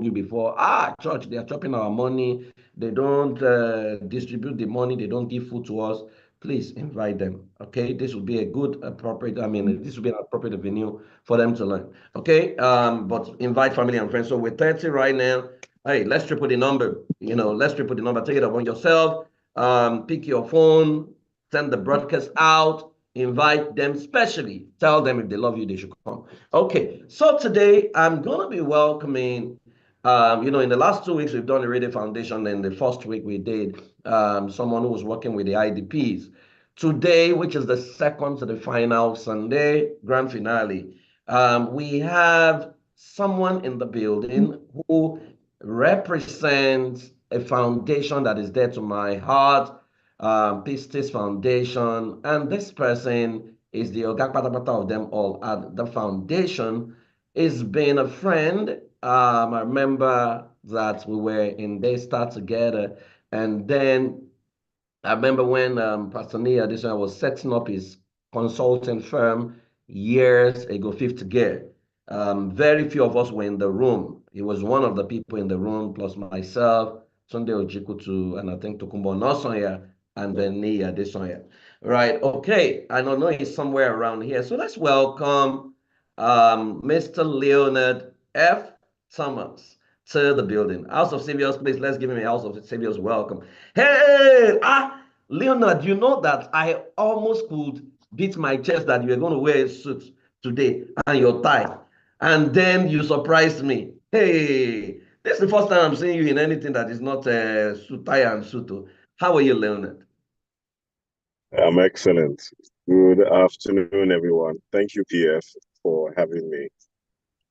told you before, church, they are chopping our money. They don't distribute the money. They don't give food to us. Please invite them. Okay, this will be a good, appropriate. I mean, this will be an appropriate venue for them to learn. Okay, but invite family and friends. So we're 30 right now. Hey, let's triple the number. Let's triple the number. Take it upon yourself. Pick your phone, send the broadcast out, invite them specially. Tell them if they love you, they should come. Okay, so today I'm gonna be welcoming. In the last 2 weeks we've done the Radio Foundation, and the first week we did someone who was working with the IDPs. Today, which is the second to the final Sunday grand finale, we have someone in the building who represents a foundation that is dear to my heart, Pistis Foundation, and this person is the Oga Patapata of them all at the foundation. Is being a friend. I remember that we were in Daystar together, and then I remember when Pastor Nia this one was setting up his consulting firm years ago, fifth gear. Very few of us were in the room. He was one of the people in the room, plus myself, Sunday Ojikutu, and I think Tokumbo Nosonya, and then Nia this one. Right, okay. I don't know he's somewhere around here. So let's welcome Mr. Leonard F. Thomas to the building. House of Saviors, please, let's give him a House of Saviors welcome. Hey, Leonard, you know that I almost could beat my chest that you were going to wear a suit today and your tie. And then you surprised me. Hey, this is the first time I'm seeing you in anything that is not a suit, tie, and suit. How are you, Leonard? I'm excellent. Good afternoon, everyone. Thank you, PF, for having me.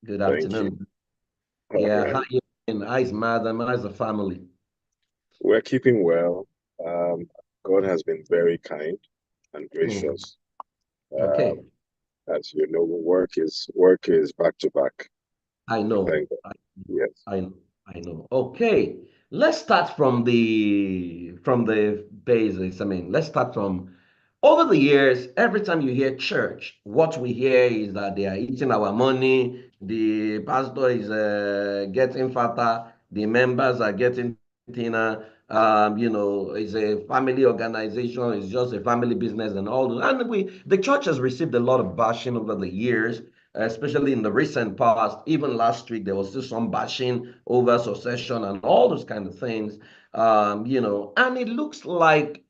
Good Thank you. afternoon. All Yeah, how right. you doing? How's madam? How's the family? We're keeping well. Um, God has been very kind and Mm, gracious. okay, Um, as you know, work is back to back. I We know. thank God. Yes. I I know. Okay, let's start from the basics. I mean, let's start from over the years. Every time you hear church, what we hear is that they are eating our money. The pastor is getting fatter. The members are getting thinner. It's a family organization. It's just a family business and all that. And the church has received a lot of bashing over the years, especially in the recent past. Even last week, there was still some bashing over succession and all those kind of things. And it looks like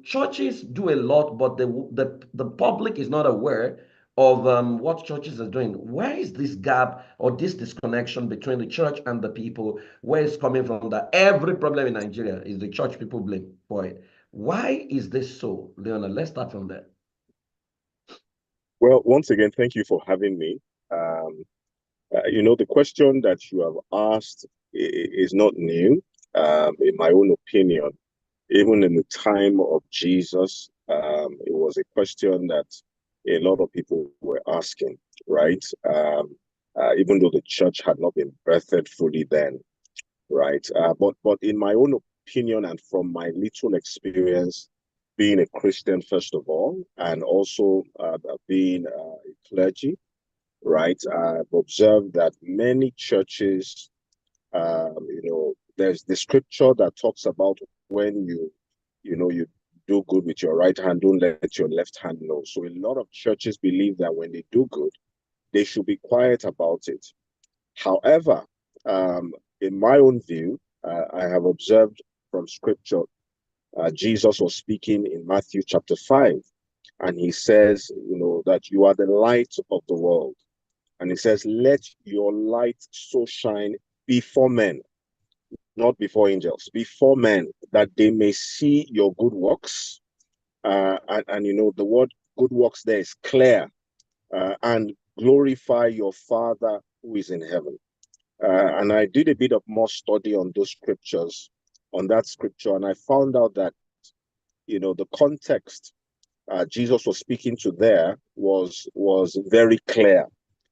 churches do a lot, but the public is not aware of what churches are doing. Where is this gap or this disconnection between the church and the people? Where it's coming from? That every problem in Nigeria is the church people blame for it. Why is this so, Leonard? Let's start from there. Well, once again, thank you for having me. Um, the question that you have asked is not new. In my own opinion, even in the time of Jesus, it was a question that a lot of people were asking, right? Even though the church had not been birthed fully then, right? But in my own opinion and from my little experience, being a Christian first of all, and also being a clergy, right? I've observed that many churches, there's the scripture that talks about when you do good with your right hand, don't let your left hand know. So a lot of churches believe that when they do good, they should be quiet about it. However, in my own view, I have observed from scripture, Jesus was speaking in Matthew chapter 5, and he says, that you are the light of the world. And he says, let your light so shine before men, not before angels, before men, that they may see your good works. And the word good works there is clear, and glorify your Father who is in heaven. And I did a bit of more study on those scriptures, on that scripture, and I found out that, the context Jesus was speaking to there was very clear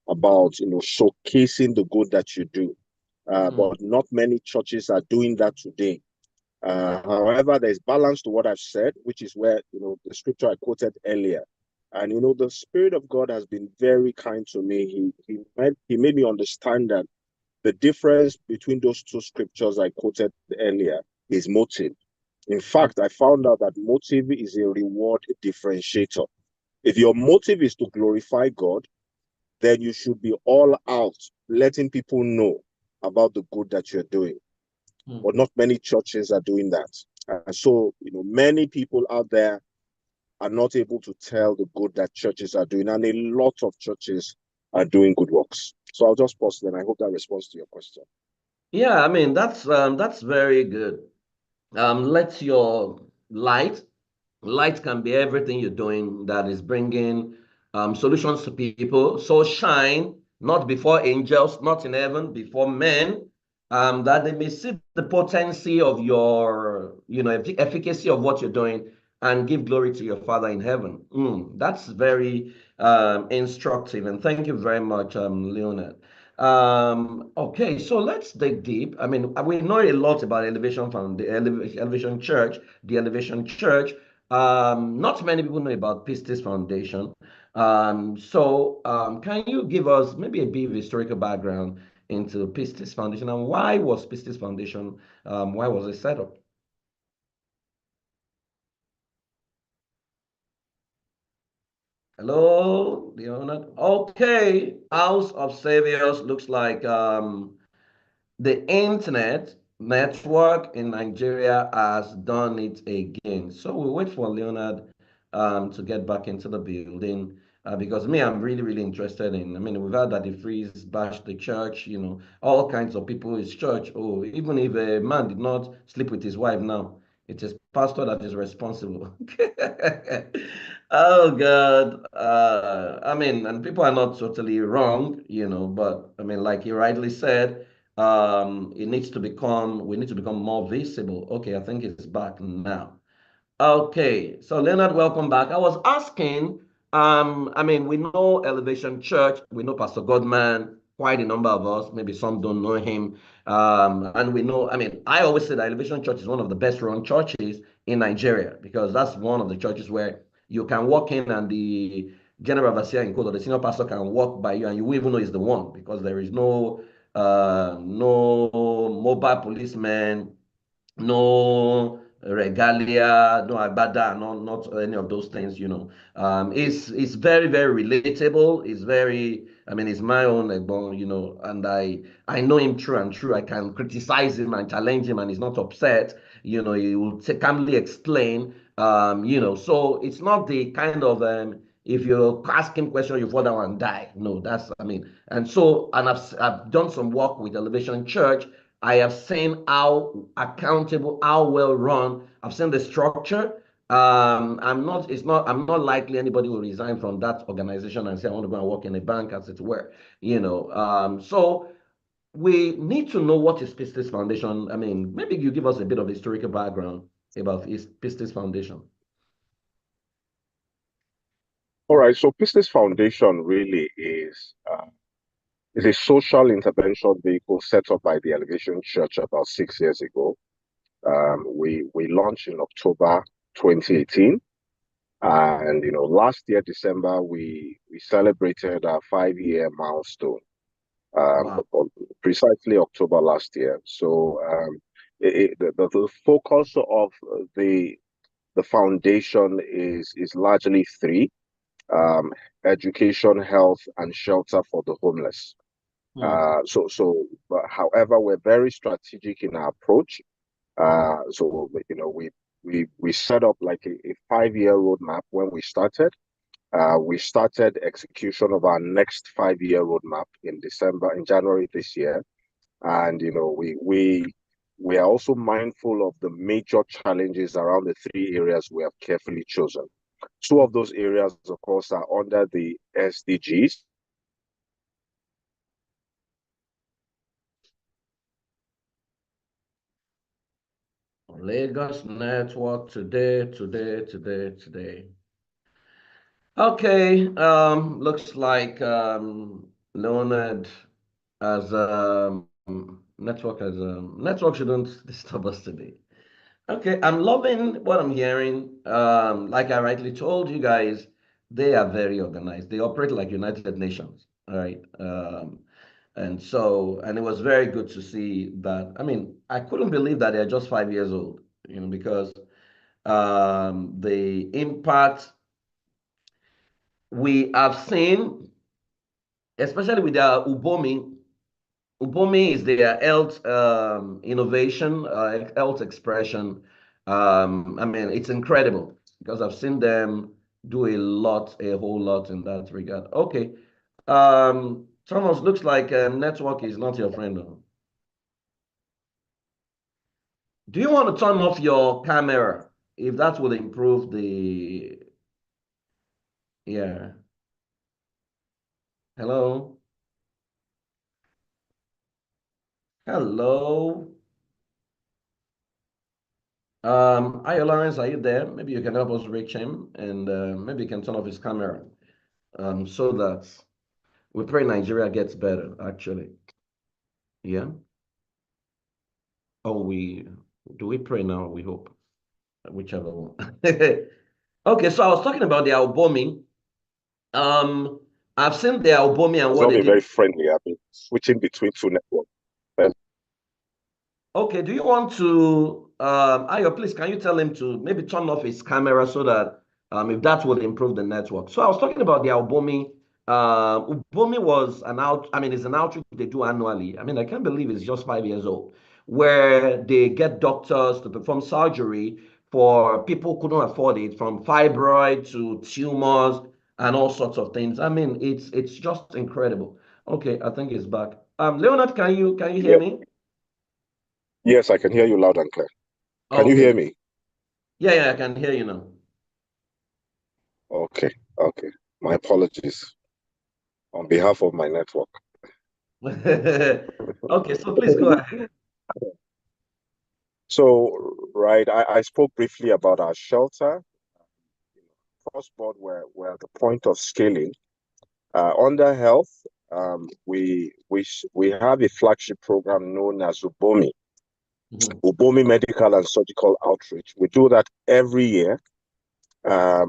about, showcasing the good that you do. Mm, But not many churches are doing that today. However, there's balance to what I've said, which is where, the scripture I quoted earlier. And, the Spirit of God has been very kind to me. He made me understand that the difference between those two scriptures I quoted earlier is motive. In fact, I found out that motive is a reward differentiator. If your motive is to glorify God, then you should be all out letting people know about the good that you're doing. But not many churches are doing that. And so, many people out there are not able to tell the good that churches are doing, and a lot of churches are doing good works. So I'll just pause then. I hope that responds to your question. Yeah, I mean that's very good. Let your light can be everything you're doing that is bringing solutions to people. So shine not before angels, not in heaven, before men, that they may see the potency of your, efficacy of what you're doing and give glory to your Father in heaven. That's very instructive. And thank you very much, Leonard. Okay, so let's dig deep. I mean, we know a lot about Elevation from the Elevation Church, the Elevation Church. Not many people know about Pistis Foundation. Can you give us maybe a bit of historical background into Pistis Foundation and why was Pistis Foundation, why was it set up? Hello, Leonard. Okay, House of Saviors looks like the internet network in Nigeria has done it again. So we'll wait for Leonard to get back into the building because me, I'm really, really interested in. I mean, we've heard that the Freeze bashed the church, all kinds of people is church. Oh, even if a man did not sleep with his wife now, it is pastor that is responsible. Oh God. I mean, and people are not totally wrong, but I mean, like he rightly said, we need to become more visible. Okay, I think it's back now. Okay, so Leonard, welcome back. I was asking, I mean, we know Elevation Church, we know Pastor Godman, quite a number of us, maybe some don't know him. And we know, I mean, I always say that Elevation Church is one of the best run churches in Nigeria because that's one of the churches where you can walk in and the general overseer in quote or the senior pastor can walk by you and you will even know it's the one because there is no mobile policeman, no regalia, no agbada, not any of those things. It's very, very relatable. It's very, I mean, it's my own egbon, and I know him true and true. I can criticize him and challenge him, and he's not upset. He will calmly explain. So it's not the kind of if you ask him question, you fall down and die. No, that's I mean, and I've done some work with Elevation Church. I have seen how accountable, how well run. I've seen the structure. I'm not likely anybody will resign from that organization and say, I want to go and work in a bank, as it were. So we need to know what is Pistis Foundation. I mean, maybe you give us a bit of historical background about Pistis Foundation. All right, so Pistis Foundation really is a social intervention vehicle set up by the Elevation Church about 6 years ago. We launched in October 2018, and last year December we celebrated our 5-year milestone. Wow. Precisely October last year. So the focus of the foundation is largely three: education, health, and shelter for the homeless. But however, we're very strategic in our approach. We set up like a 5-year roadmap when we started. We started execution of our next 5-year roadmap in January this year, and we are also mindful of the major challenges around the three areas we have carefully chosen. Two of those areas, of course, are under the SDGs. Lagos network today. Okay, looks like Leonard as network shouldn't disturb us today. Okay, I'm loving what I'm hearing. Like I rightly told you guys, they are very organized. They operate like United Nations. All right. And so, and it was very good to see that. I mean, I couldn't believe that they're just 5 years old, because the impact we have seen, especially with their Ubomi. Ubomi is their health innovation, health expression. I mean, it's incredible because I've seen them do a whole lot in that regard. Okay. Thomas, looks like network is not your friend, though. Do you want to turn off your camera if that will improve the, yeah. Hello? Hello? Hi, Lawrence, are you there? Maybe you can help us reach him and maybe you can turn off his camera so that we pray Nigeria gets better, actually. Yeah. Oh, do we pray now? We hope, whichever one. Okay, so I was talking about the Albomi. Um, I've seen the Albomi and It's what not they been did. very friendly. I've been switching between two networks. And Okay, do you want to, Ayo, please, can you tell him to maybe turn off his camera so that if that will improve the network. So I was talking about the Albomi. Ubomi was I mean, it's an outreach they do annually. I mean, I can't believe it's just 5 years old, where they get doctors to perform surgery for people who couldn't afford it, from fibroid to tumors and all sorts of things. I mean, it's just incredible. Okay, I think it's back. Leonard, can you hear yeah, me? yes, I can hear you loud and clear. Can you Okay. hear me? Yeah, yeah, I can hear you now. Okay, okay. My apologies on behalf of my network. Okay, so please go ahead. So, right, I spoke briefly about our shelter. Cross-board, we're at the point of scaling. Under health, we have a flagship program known as Ubomi, Mhm. Ubomi Medical and Surgical Outreach. We do that every year,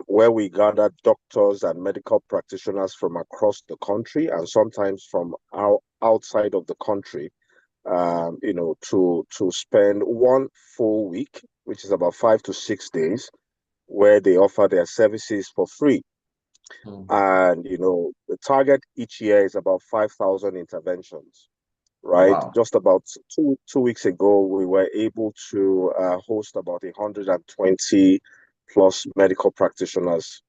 where we gather doctors and medical practitioners from across the country and sometimes from outside of the country, to spend one full week, which is about 5 to 6 days, where they offer their services for free. Mhm. And, the target each year is about 5,000 interventions, right? Wow. Just about two weeks ago, we were able to host about 120 plus medical practitioners,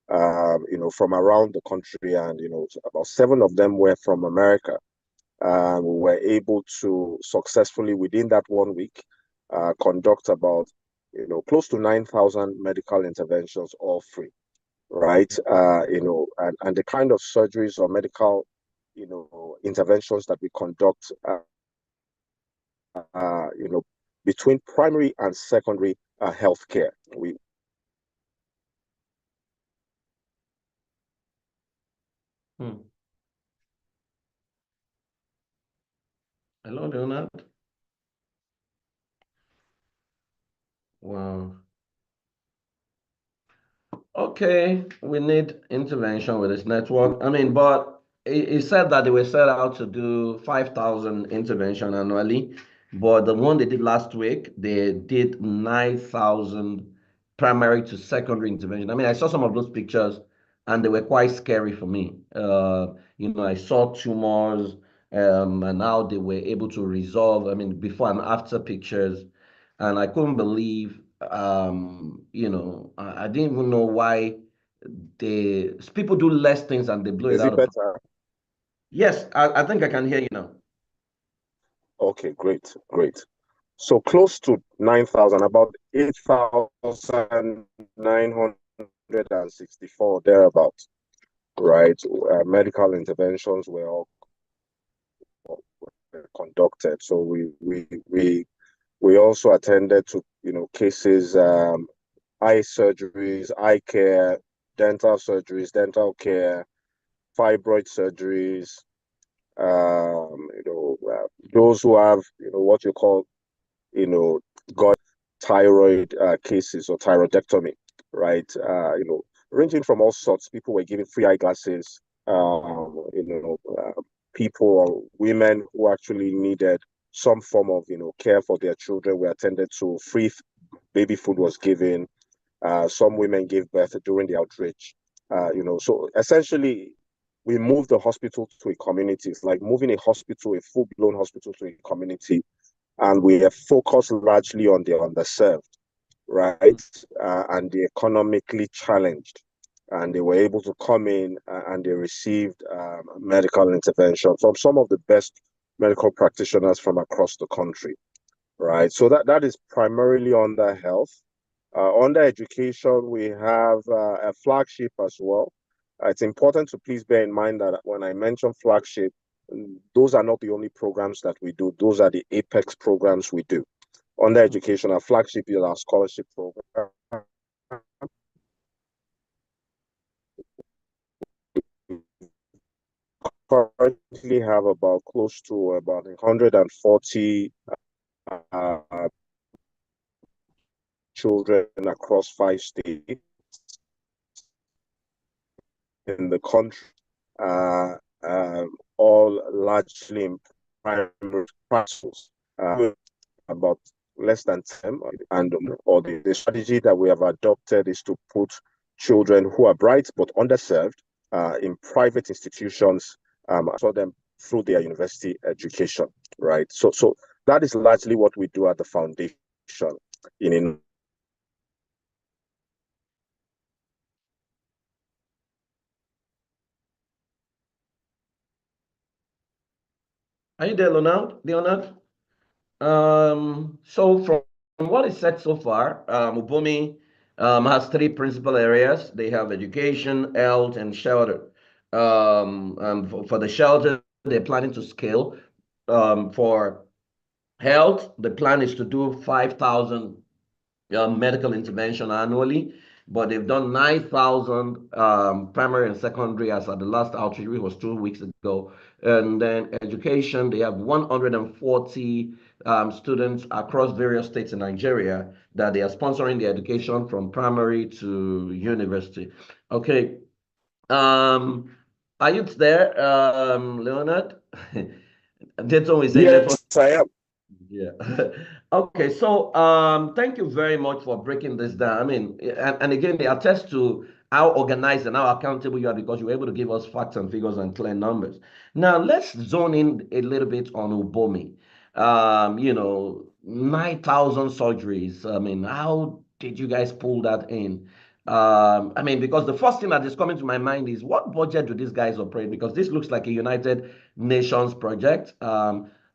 from around the country. And, about seven of them were from America. We were able to successfully, within that 1 week, conduct about, close to 9,000 medical interventions, all free, right? And the kind of surgeries or medical, interventions that we conduct, you know, between primary and secondary healthcare. Hmm. Hello, Leonard. Wow. Okay, we need intervention with this network. I mean, but it said that they were set out to do 5,000 intervention annually, but the one they did last week, they did 9,000 primary to secondary intervention. I mean, I saw some of those pictures and they were quite scary for me. I saw tumors and how they were able to resolve, I mean, before and after pictures, and I couldn't believe I didn't even know why people do less things and they blow it Is out it of. better? Yes, I think I can hear you now. Okay, great, great. So close to 9,000, about 8,964 thereabout, right? Medical interventions were all conducted. So we also attended to, cases, eye surgeries, eye care, dental surgeries, dental care, fibroid surgeries, those who have, what you call, got thyroid cases or thyroidectomy, right? Ranging from all sorts. People were given free eyeglasses, people or women who actually needed some form of, care for their children were attended to. Free baby food was given. Some women gave birth during the outreach. So essentially, we moved the hospital to a community. It's like moving a hospital, a full-blown hospital, to a community, and we have focused largely on the underserved, right? And the economically challenged. And they were able to come in and they received medical intervention from some of the best medical practitioners from across the country, right? So that is primarily under health. Under education, we have a flagship as well. It's important to please bear in mind that when I mention flagship, those are not the only programs that we do. Those are the apex programs we do. Under education, our flagship is our scholarship program. Currently have about close to about 140 uh, children across 5 states in the country, uh, all largely in primary schools. About less than 10, and or the strategy that we have adopted is to put children who are bright but underserved in private institutions, for them through their university education, right? So that is largely what we do at the foundation. In Are you there, Leonard? Leonard? So from what is said so far, Ubumi has three principal areas. They have education, health, and shelter. And for the shelter, they're planning to scale. For health, the plan is to do 5,000 medical intervention annually, but they've done 9,000 primary and secondary as at the last outreach, which was 2 weeks ago. And then education, they have 140 students across various states in Nigeria that they are sponsoring the education from primary to university. Okay. Um, are you there, Leonard? Dayton is saying network. Yes, I am. Yeah. Okay. So, thank you very much for breaking this down. I mean, and again, they attest to how organized and how accountable you are because you were able to give us facts and figures and clear numbers. Now, let's zone in a little bit on Ubomi. 9,000 surgeries. I mean, how did you guys pull that in? I mean, because the first thing that is coming to my mind is what budget do these guys operate? Because this looks like a United Nations project.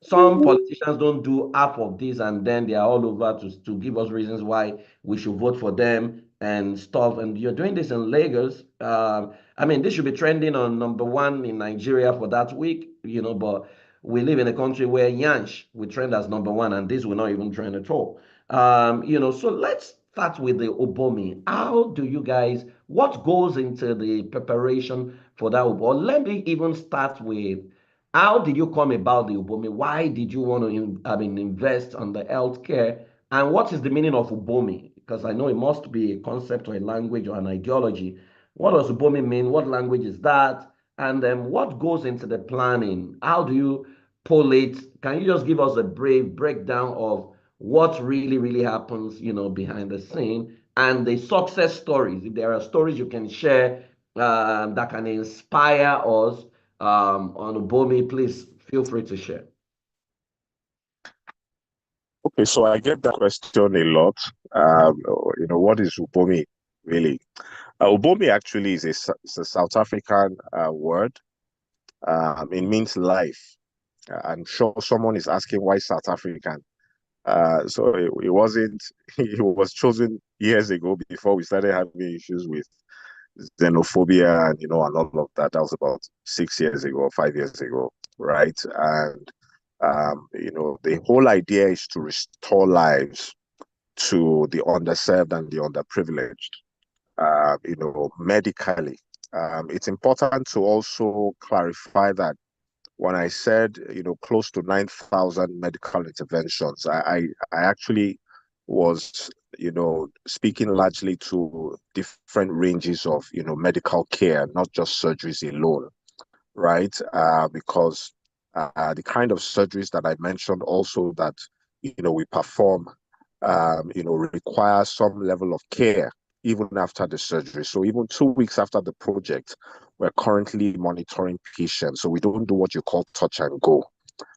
Some politicians don't do half of this, and then they are all over to give us reasons why we should vote for them and stuff. And you're doing this in Lagos. I mean, this should be trending on number one in Nigeria for that week, but we live in a country where Yansh will trend as number one, and this will not even trend at all. So let's start with the Obomi. How do you guys, what goes into the preparation for that Obomi? Or let me even start with how did you come about the Ubomi? Why did you want to invest on the healthcare? And what is the meaning of Ubomi? Because I know it must be a concept or a language or an ideology. What does Ubomi mean? What language is that? And then what goes into the planning? How do you pull it? Can you just give us a brief breakdown of what really, really happens, behind the scene and the success stories? If there are stories you can share that can inspire us on Ubomi, please feel free to share. Okay, so I get that question a lot. What is Ubomi really? Ubomi actually is a South African word. It means life. I'm sure someone is asking why South African. So it wasn't, it was chosen years ago before we started having issues with xenophobia and all of that. That was about 6 years ago or 5 years ago, right? And the whole idea is to restore lives to the underserved and the underprivileged, medically. It's important to also clarify that when I said, close to 9,000 medical interventions, I actually was, speaking largely to different ranges of, medical care, not just surgeries alone, right? Because the kind of surgeries that I mentioned also that, we perform, require some level of care even after the surgery. So even 2 weeks after the project, we're currently monitoring patients. So we don't do what you call touch and go,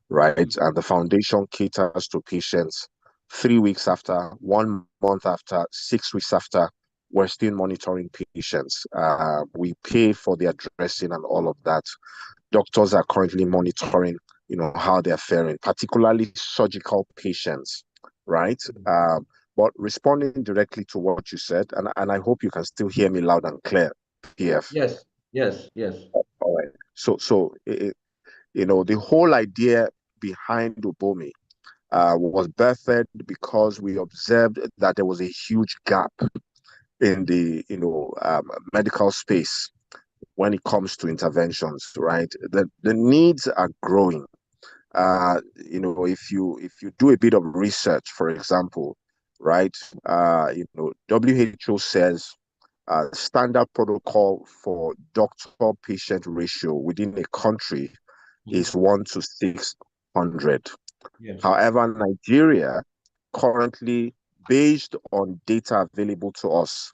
right? And the foundation caters to patients 3 weeks after, 1 month after, 6 weeks after. We're still monitoring patients. We pay for their dressing and all of that. Doctors are currently monitoring, how they're faring, particularly surgical patients, right? But responding directly to what you said, and I hope you can still hear me loud and clear, PF. Yes, yes, yes. All right. The whole idea behind Ubomi was birthed because we observed that there was a huge gap in the medical space when it comes to interventions, right? The needs are growing. If you do a bit of research, for example, right? WHO says standard protocol for doctor-patient ratio within a country is 1 to 600. Yes. However, Nigeria currently, based on data available to us,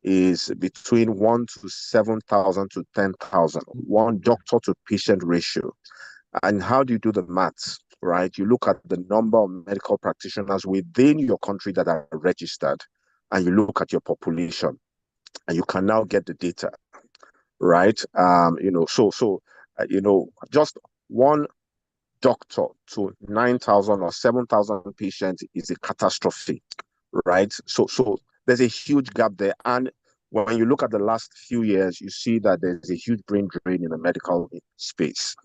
is between 1 to 7,000 to 10,000, one doctor to patient ratio. And how do you do the maths, right? You look at the number of medical practitioners within your country that are registered, and you look at your population, and you can now get the data, right? Just one doctor to 9,000 or 7,000 patients is a catastrophe, right? So there's a huge gap there. And when you look at the last few years, you see that there's a huge brain drain in the medical space.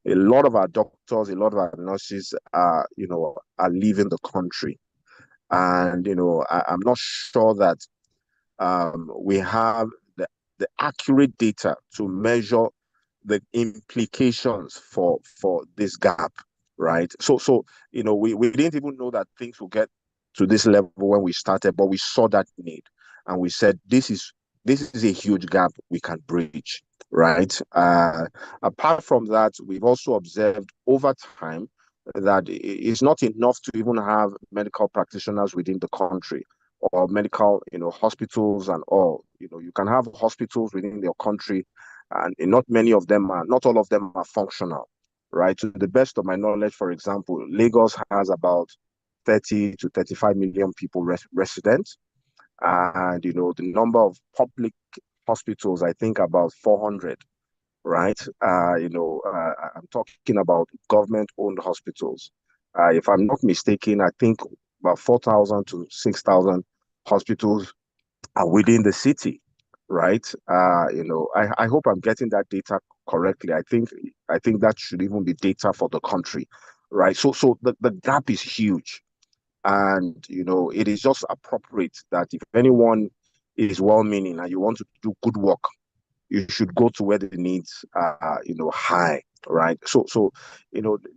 A lot of our doctors, a lot of our nurses are leaving the country. And, I'm not sure that we have the accurate data to measure the implications for this gap, right? So we didn't even know that things will get to this level when we started, but we saw that need, and we said this is a huge gap we can bridge, right? Apart from that, we've also observed over time that it's not enough to even have medical practitioners within the country or medical, hospitals and all. You can have hospitals within your country, and not all of them are functional, right? To the best of my knowledge, for example, Lagos has about 30 to 35 million people residents, and the number of public hospitals, I think about 400, right? I'm talking about government-owned hospitals. If I'm not mistaken, I think about 4,000 to 6,000 hospitals are within the city, right? I hope I'm getting that data correctly. I think that should even be data for the country, right? So the gap is huge. And it is just appropriate that if anyone is well-meaning and you want to do good work, you should go to where the needs are, high, right? So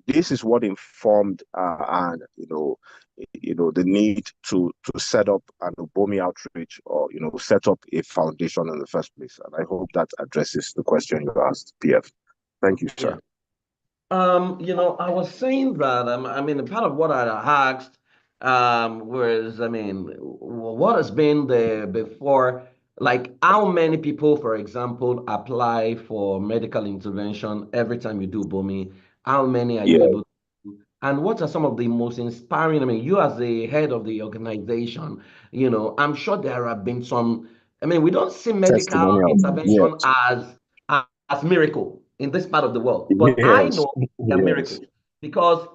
this is what informed and the need to set up an Ubomi outreach, or set up a foundation in the first place. And I hope that addresses the question you asked, PF. Thank you, Yeah. sir. I was saying that, I mean, part of what I asked was, I mean, what has been there before, like how many people, for example, apply for medical intervention every time you do BOMI? How many are you Yeah, able to do? And what are some of the most inspiring? I mean, you as the head of the organization, I'm sure there have been some, I mean, we don't see medical testimonials. intervention Yes, as miracle in this part of the world. But I yes, know they are yes. miracles because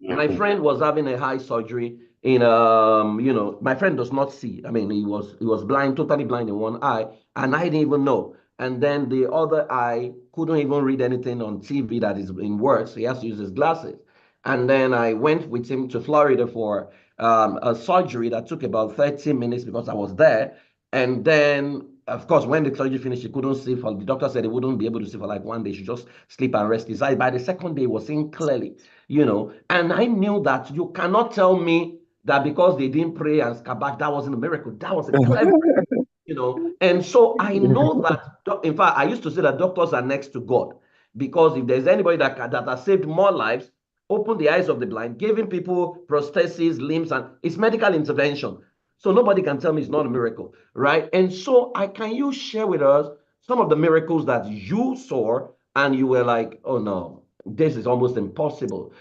my Mhm. friend was having a high surgery in my friend does not see. I mean, he was blind, totally blind in one eye, and I didn't even know. And then the other eye couldn't even read anything on TV that is in words. So he has to use his glasses. And then I went with him to Florida for a surgery that took about 30 minutes because I was there. And then, of course, when the surgery finished, he couldn't see. The doctor said he wouldn't be able to see for like one day. He should just sleep and rest his eye. By the second day, he was seeing clearly. And I knew that you cannot tell me that because they didn't pray and come back, that wasn't a miracle. That was a clear miracle. And so I know that, in fact, I used to say that doctors are next to God. Because if there's anybody that has saved more lives, opened the eyes of the blind, giving people prostheses, limbs, and it's medical intervention. So nobody can tell me it's not a miracle, right? And so can you share with us some of the miracles that you saw and you were like, oh no, this is almost impossible,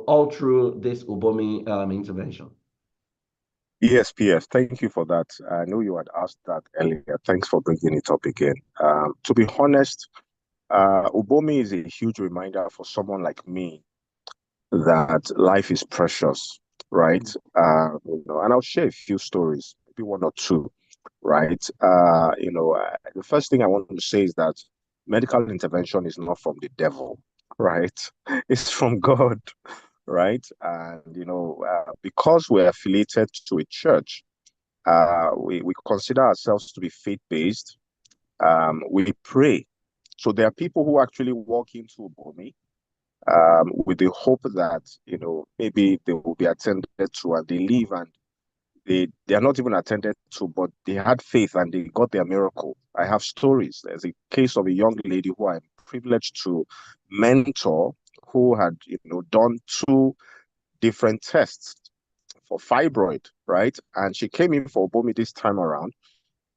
all through this Ubomi intervention? Yes, PS. Thank you for that. I know you had asked that earlier. Thanks for bringing it up again. To be honest, Ubomi is a huge reminder for someone like me that life is precious, right? And I'll share a few stories, maybe one or two, right? The first thing I want to say is that medical intervention is not from the devil, right? It's from God, right? And, because we're affiliated to a church, we consider ourselves to be faith-based. We pray. So there are people who actually walk into Ubomi with the hope that, maybe they will be attended to and they leave and they are not even attended to, but they had faith and they got their miracle. I have stories. There's a case of a young lady who I'm privileged to mentor who had, done two different tests for fibroid, right? And she came in for Bomi this time around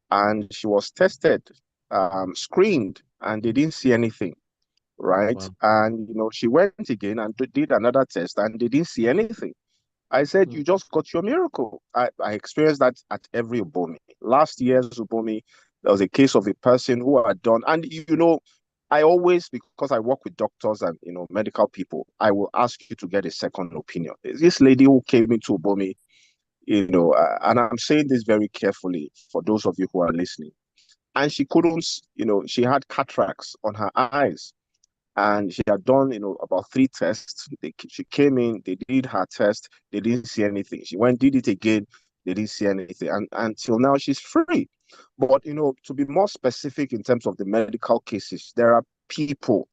and she was tested, screened, and they didn't see anything, right? Wow. And, she went again and did another test and they didn't see anything. I said, Mm. you just got your miracle. I experienced that at every Ubomi. Last year's Ubomi, there was a case of a person who had done, and I always, because I work with doctors and medical people, I will ask you to get a second opinion. This lady who came into Ubomi, and I'm saying this very carefully for those of you who are listening, and she couldn't, she had cataracts on her eyes and she had done about three tests. She came in, they did her test, they didn't see anything. She went, did it again, they didn't see anything, and until now she's free. But to be more specific in terms of the medical cases, there are people,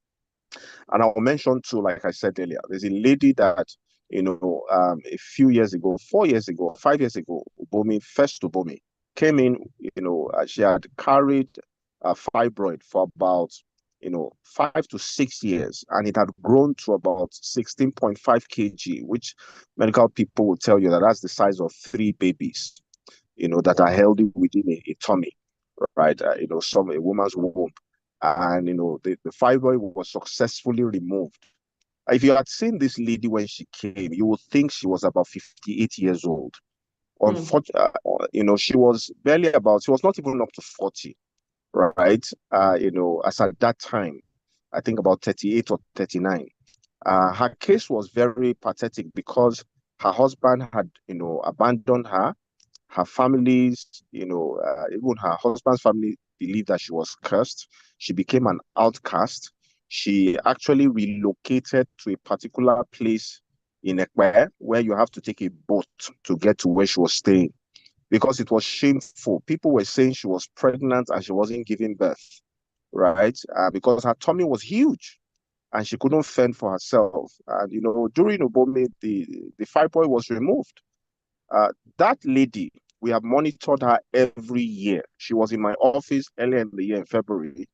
and I'll mention too, like I said earlier, there's a lady that a few years ago, 4 years ago, 5 years ago, Ubomi, first Ubomi, came in, she had carried a fibroid for about 5 to 6 years, and it had grown to about 16.5 kg, which medical people will tell you that that's the size of three babies, that are Wow. held within a tummy, right? A woman's womb. And, the fibroid was successfully removed. If you had seen this lady when she came, you would think she was about 58 years old. Mm. Unfortunately, she was not even up to 40, right? As at that time, I think about 38 or 39. Her case was very pathetic because her husband had, abandoned her. Her families, even her husband's family believed that she was cursed. She became an outcast. She actually relocated to a particular place in Ekpe where you have to take a boat to get to where she was staying because it was shameful. People were saying she was pregnant and she wasn't giving birth, right? Because her tummy was huge and she couldn't fend for herself. And during Ubomi, the fibroid was removed. That lady, we have monitored her every year. She was in my office earlier in the year in February,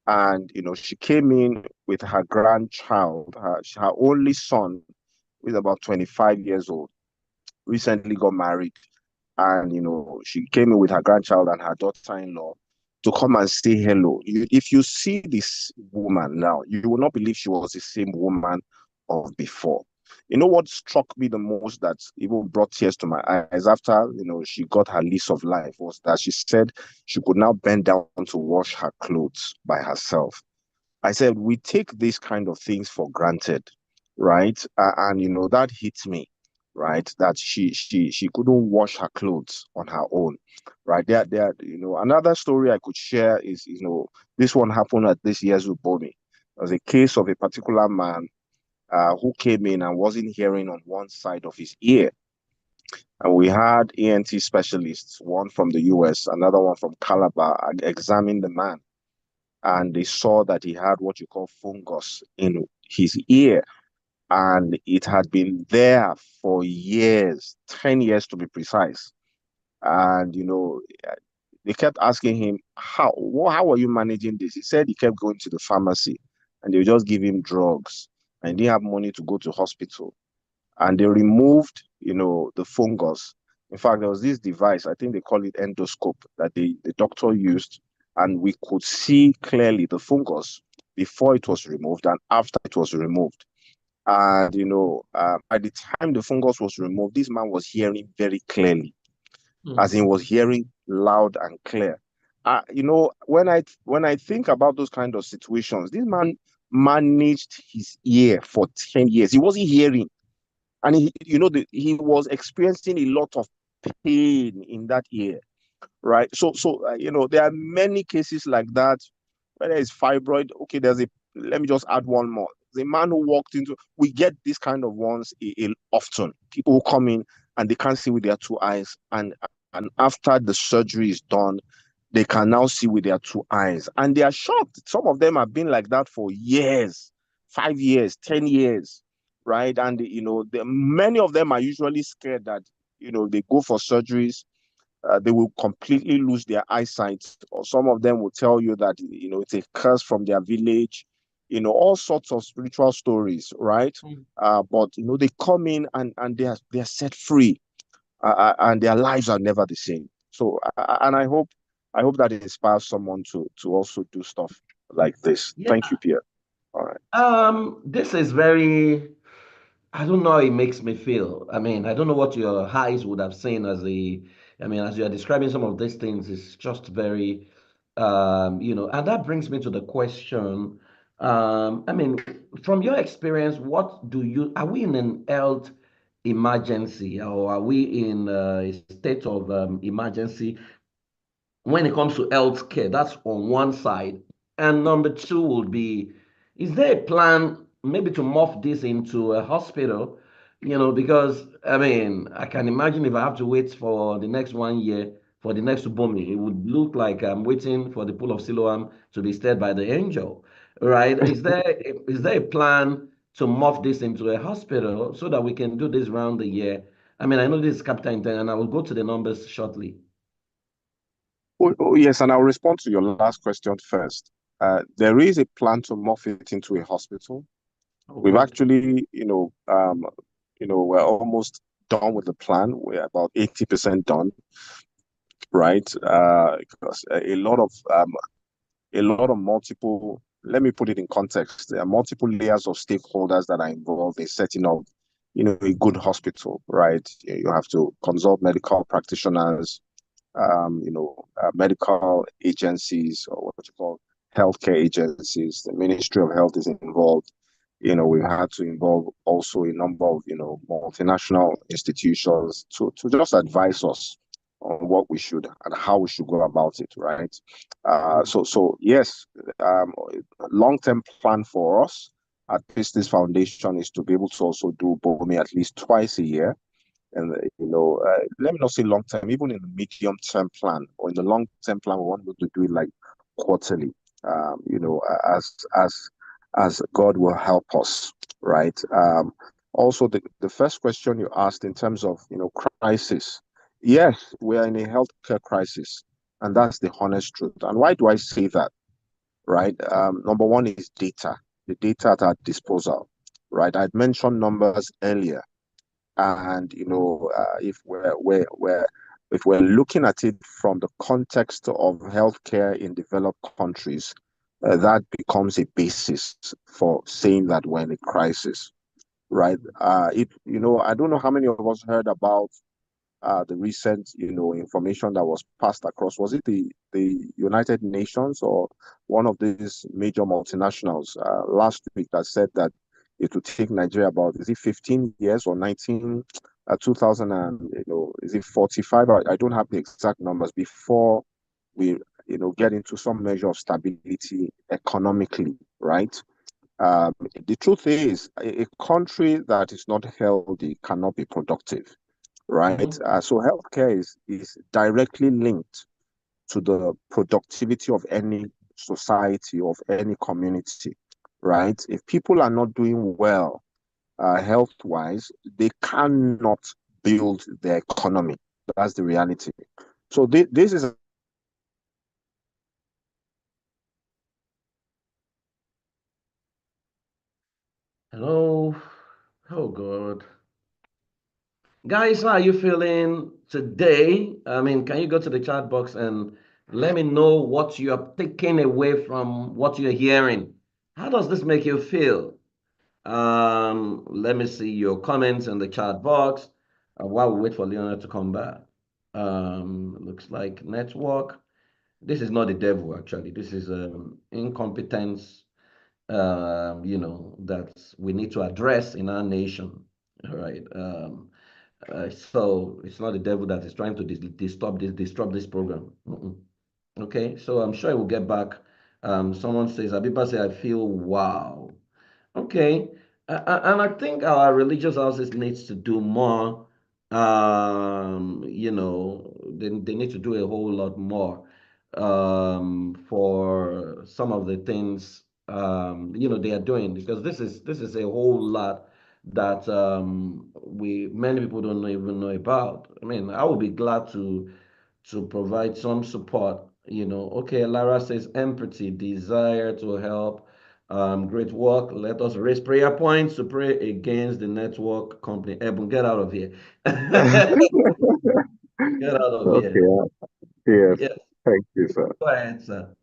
and she came in with her grandchild, her only son, who is about 25 years old, recently got married, and she came in with her grandchild and her daughter-in-law to come and say hello. If you see this woman now, you will not believe she was the same woman of before. You know what struck me the most that even brought tears to my eyes after she got her lease of life was that she said she could now bend down to wash her clothes by herself. I said, we take these kind of things for granted, right? And that hit me, right? That she couldn't wash her clothes on her own, right? There, another story I could share is, this one happened at this year's Ubomi. There was a case of a particular man who came in and wasn't hearing on one side of his ear. And we had ENT specialists, one from the US, another one from Calabar, examine the man and they saw that he had what you call fungus in his ear. And it had been there for years, 10 years to be precise. And, they kept asking him, how are you managing this? He said he kept going to the pharmacy and they just give him drugs, and he didn't have money to go to hospital. And they removed, the fungus. In fact, there was this device, I think they call it endoscope, that the doctor used, and we could see clearly the fungus before it was removed and after it was removed. And, by the time the fungus was removed, this man was hearing very clearly, as in was hearing loud and clear. When I think about those kind of situations, this man managed his ear for 10 years. He wasn't hearing. And he was experiencing a lot of pain in that ear, right? So there are many cases like that. Whether it's fibroid, okay, let me just add one more. The man who walked into, we get these kind of ones often. People who come in and they can't see with their two eyes, and after the surgery is done, they can now see with their two eyes, and they are shocked. Some of them have been like that for years, 5 years, 10 years, right? And many of them are usually scared that they go for surgeries, they will completely lose their eyesight, or some of them will tell you that it's a curse from their village, all sorts of spiritual stories, right? But they come in, and they are set free, and their lives are never the same. So and I hope that it inspires someone to also do stuff like this. Yeah. Thank you, Pierre. All right. This is very, I don't know how it makes me feel. I mean, I don't know what your eyes would have seen as you are describing some of these things, it's just very, and that brings me to the question. I mean, from your experience, are we in an health emergency, or are we in a state of emergency when it comes to healthcare? That's on one side. And number two would be, is there a plan maybe to morph this into a hospital? Because I mean, I can imagine if I have to wait for the next 1 year for the next booming, it would look like I'm waiting for the pool of Siloam to be stirred by the angel, right? Is there a plan to morph this into a hospital so that we can do this round the year? I mean, I know this is capital intent, and I will go to the numbers shortly. Oh, yes, and I'll respond to your last question first. There is a plan to morph it into a hospital. Oh, We've good. actually, we're almost done with the plan. We're about 80% done, right? Because a lot of multiple, let me put it in context. There are multiple layers of stakeholders that are involved in setting up, a good hospital, right? You have to consult medical practitioners, medical agencies, or what you call healthcare agencies. The Ministry of Health is involved. We've had to involve also a number of, multinational institutions to just advise us on what we should and how we should go about it, right? So yes, long-term plan for us at Pistis Foundation is to be able to also do BOMI at least twice a year. And let me not say long term, even in the medium term plan or in the long term plan, we want to do it like quarterly. As God will help us, right? Also, the first question you asked in terms of crisis, yes, we are in a healthcare crisis, and that's the honest truth. And why do I say that? Right? Number one is data, the data at our disposal. Right? I'd mentioned numbers earlier. And if we're looking at it from the context of healthcare in developed countries, that becomes a basis for saying that we're in a crisis, right? I don't know how many of us heard about the recent, information that was passed across. Was it the United Nations or one of these major multinationals last week that said that it would take Nigeria about, is it 15 years or 2000 and, is it 45? I don't have the exact numbers before we, get into some measure of stability economically, right? The truth is, a country that is not healthy cannot be productive, right? Mhm. So healthcare is directly linked to the productivity of any society, of any community, right? If people are not doing well health-wise, they cannot build their economy. That's the reality. So this is Hello. Oh God. Guys, how are you feeling today? I mean, can you go to the chat box and let me know what you are taking away from what you're hearing? How does this make you feel? Let me see your comments in the chat box while we wait for Leonard to come back. Looks like network. This is not the devil, actually. This is incompetence, that we need to address in our nation. All right. So it's not the devil that is trying to disrupt this program. Okay, so I'm sure I will get back. Someone says, Abiba say, I feel wow. Okay, and I think our religious houses needs to do more. They need to do a whole lot more for some of the things they are doing, because this is a whole lot that we many people don't even know about. I mean, I would be glad to provide some support. Okay, Lara says empathy, desire to help. Great work. Let us raise prayer points to pray against the network company. Ebon, get out of here. Get out of Okay, here. yes, Yes, thank you, sir. go ahead, sir.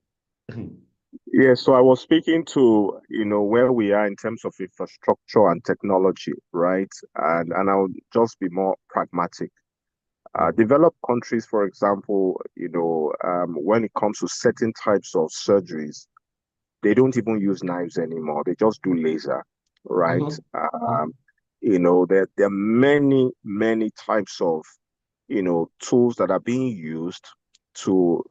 Yeah, so I was speaking to, where we are in terms of infrastructure and technology, right? And I'll just be more pragmatic. Developed countries, for example, when it comes to certain types of surgeries, they don't even use knives anymore. They just do laser, right? Mhm, mhm, There are many, many types of, tools that are being used to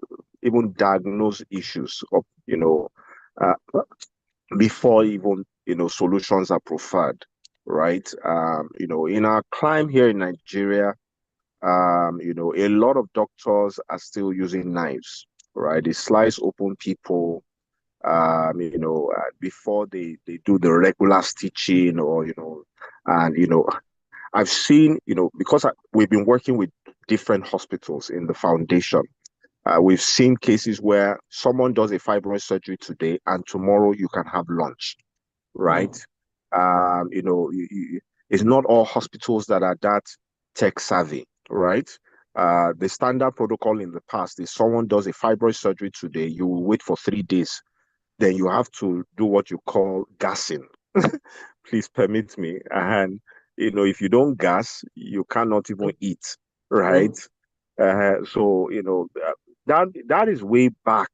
even diagnose issues of, uh, before even, solutions are preferred, right? In our climb here in Nigeria, a lot of doctors are still using knives, right? They slice open people, before they do the regular stitching or, and, I've seen, because we've been working with different hospitals in the foundation. We've seen cases where someone does a fibroid surgery today and tomorrow you can have lunch, right? mhm, It's not all hospitals that are that tech savvy, right? The standard protocol in the past is someone does a fibroid surgery today, you will wait for 3 days, then you have to do what you call gassing. Please permit me. And, if you don't gas, you cannot even eat, right? mhm, So, that is way back.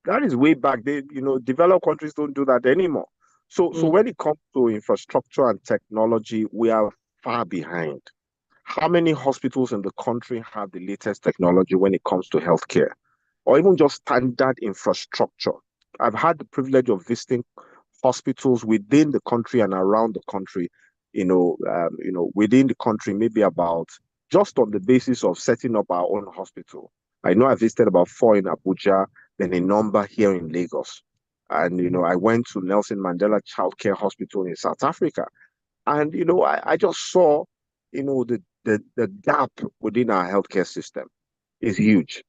That is way back. Developed countries don't do that anymore. So mhm, when it comes to infrastructure and technology, we are far behind. How many hospitals in the country have the latest technology when it comes to healthcare, or even just standard infrastructure? I've had the privilege of visiting hospitals within the country and around the country. Within the country, maybe about just on the basis of setting up our own hospital. I know I visited about four in Abuja, then a number here in Lagos. And, I went to Nelson Mandela Child Care Hospital in South Africa. And, I just saw, the gap within our healthcare system is huge.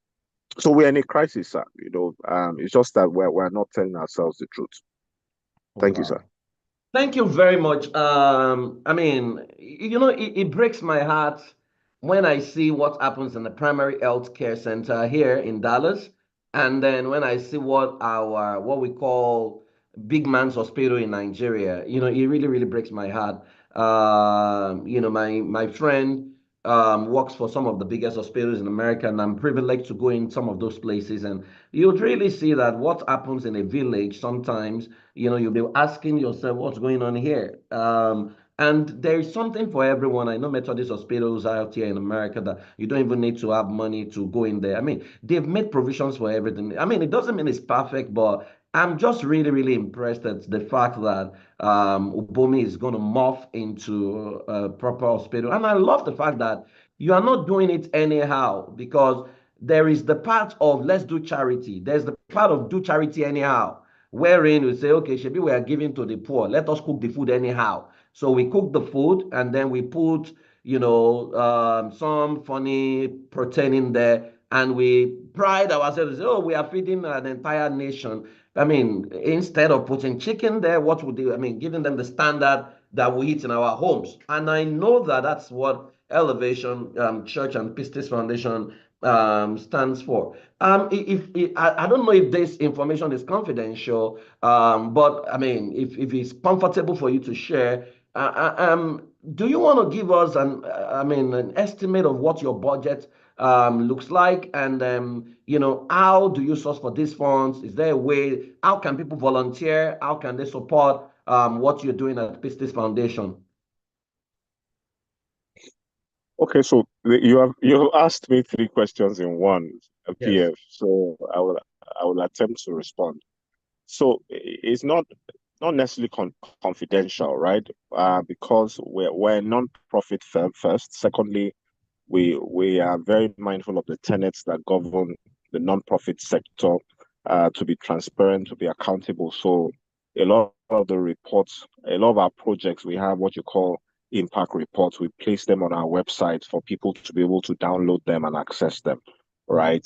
So we're in a crisis, sir. It's just that we're not telling ourselves the truth. Thank you, sir. wow. Thank you very much. I mean, it breaks my heart when I see what happens in the primary health care center here in Dallas, and then when I see what we call big man's hospital in Nigeria. It really, really breaks my heart. My friend works for some of the biggest hospitals in America, and I'm privileged to go in some of those places, and you'd really see that what happens in a village sometimes, you'll be asking yourself what's going on here. And there is something for everyone. I know Methodist hospitals out here in America that you don't even need to have money to go in there. I mean, they've made provisions for everything. I mean, it doesn't mean it's perfect, but I'm just really, really impressed at the fact that Ubomi is going to morph into a proper hospital. And I love the fact that you are not doing it anyhow, because there is the part of let's do charity. There's the part of do charity anyhow, wherein we say, okay, Shebi, we are giving to the poor. Let us cook the food anyhow. So we cook the food and then we put, some funny protein in there, and we pride ourselves. Oh, we are feeding an entire nation. I mean, instead of putting chicken there, what would they, I mean, giving them the standard that we eat in our homes. And I know that that's what Elevation Church and Pistis Foundation stands for. If I don't know if this information is confidential, but I mean, if it's comfortable for you to share, do you want to give us I mean, an estimate of what your budget looks like, and how do you source for these funds? Is there a way? How can people volunteer? How can they support what you're doing at Pistis Foundation? Okay, so you have asked me three questions in one, Yes. PF. So I will attempt to respond. So it's not necessarily confidential, right? Because we're a non-profit firm first. Secondly, we are very mindful of the tenets that govern the non-profit sector, to be transparent, to be accountable. So a lot of the reports, a lot of our projects, we have what you call impact reports. We place them on our website for people to be able to download them and access them, Mm. right?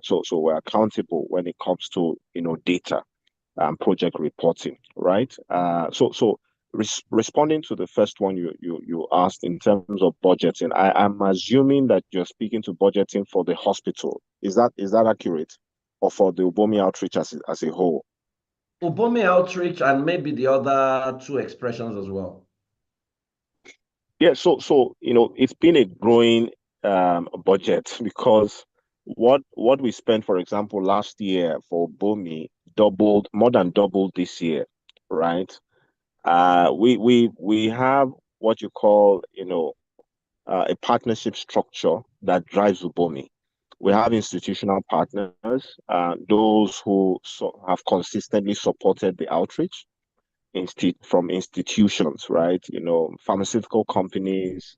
So we're accountable when it comes to data and project reporting, right? Responding to the first one you asked in terms of budgeting, I'm assuming that you're speaking to budgeting for the hospital. Is that accurate, or for the Ubomi outreach as a whole? Ubome Outreach and maybe the other two expressions as well. Yeah. So it's been a growing budget, because what we spent, for example, last year for Ubomi doubled, more than doubled this year, right? We have what you call, a partnership structure that drives Ubomi. We have institutional partners, those who have consistently supported the outreach from institutions, right? Pharmaceutical companies,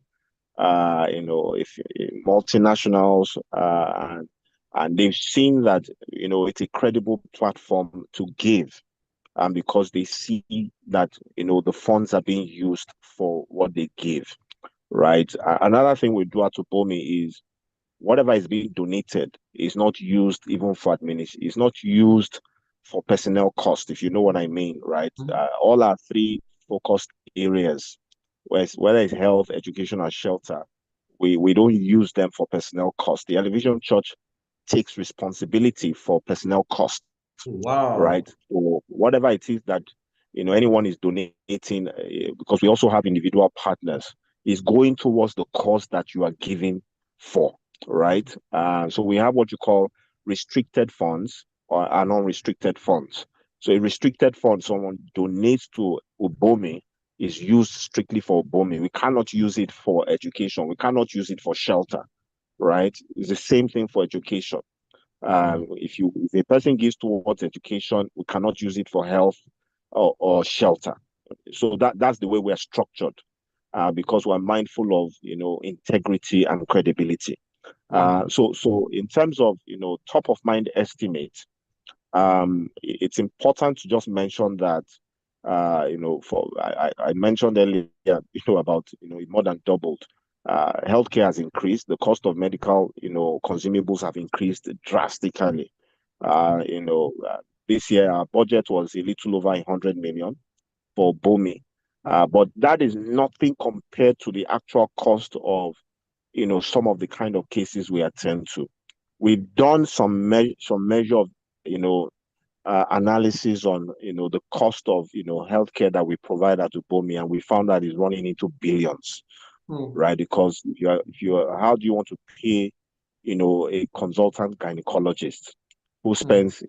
if multinationals, and they've seen that it's a credible platform to give, because they see that the funds are being used for what they give, right? Another thing we do at Ubomi is whatever is being donated is not used even for administration. It's not used for personnel cost, if you know what I mean, right? Mhm. All our three focused areas, whether it's health, education, or shelter, we don't use them for personnel cost. The Elevation Church takes responsibility for personnel cost, right? Wow. So whatever it is that anyone is donating, because we also have individual partners, is going towards the cause that you are giving for, right? So we have what you call restricted funds or unrestricted funds. So a restricted fund, someone donates to Ubomi, is used strictly for Ubomi. We cannot use it for education. We cannot use it for shelter, right? It's the same thing for education. Mm. If a person gives towards education, we cannot use it for health or shelter. So that's the way we're structured, because we're mindful of integrity and credibility. Mm. So in terms of top of mind estimate, it's important to just mention that for I mentioned earlier, about it more than doubled. Healthcare has increased. The cost of medical, consumables have increased drastically. This year our budget was a little over 100 million for BOMI. But that is nothing compared to the actual cost of, some of the kind of cases we attend to. We've done some measure of, analysis on, the cost of, healthcare that we provide at Ubomi, and we found that it's running into billions, Mm. right? Because how do you want to pay, a consultant gynecologist who Mm. spends,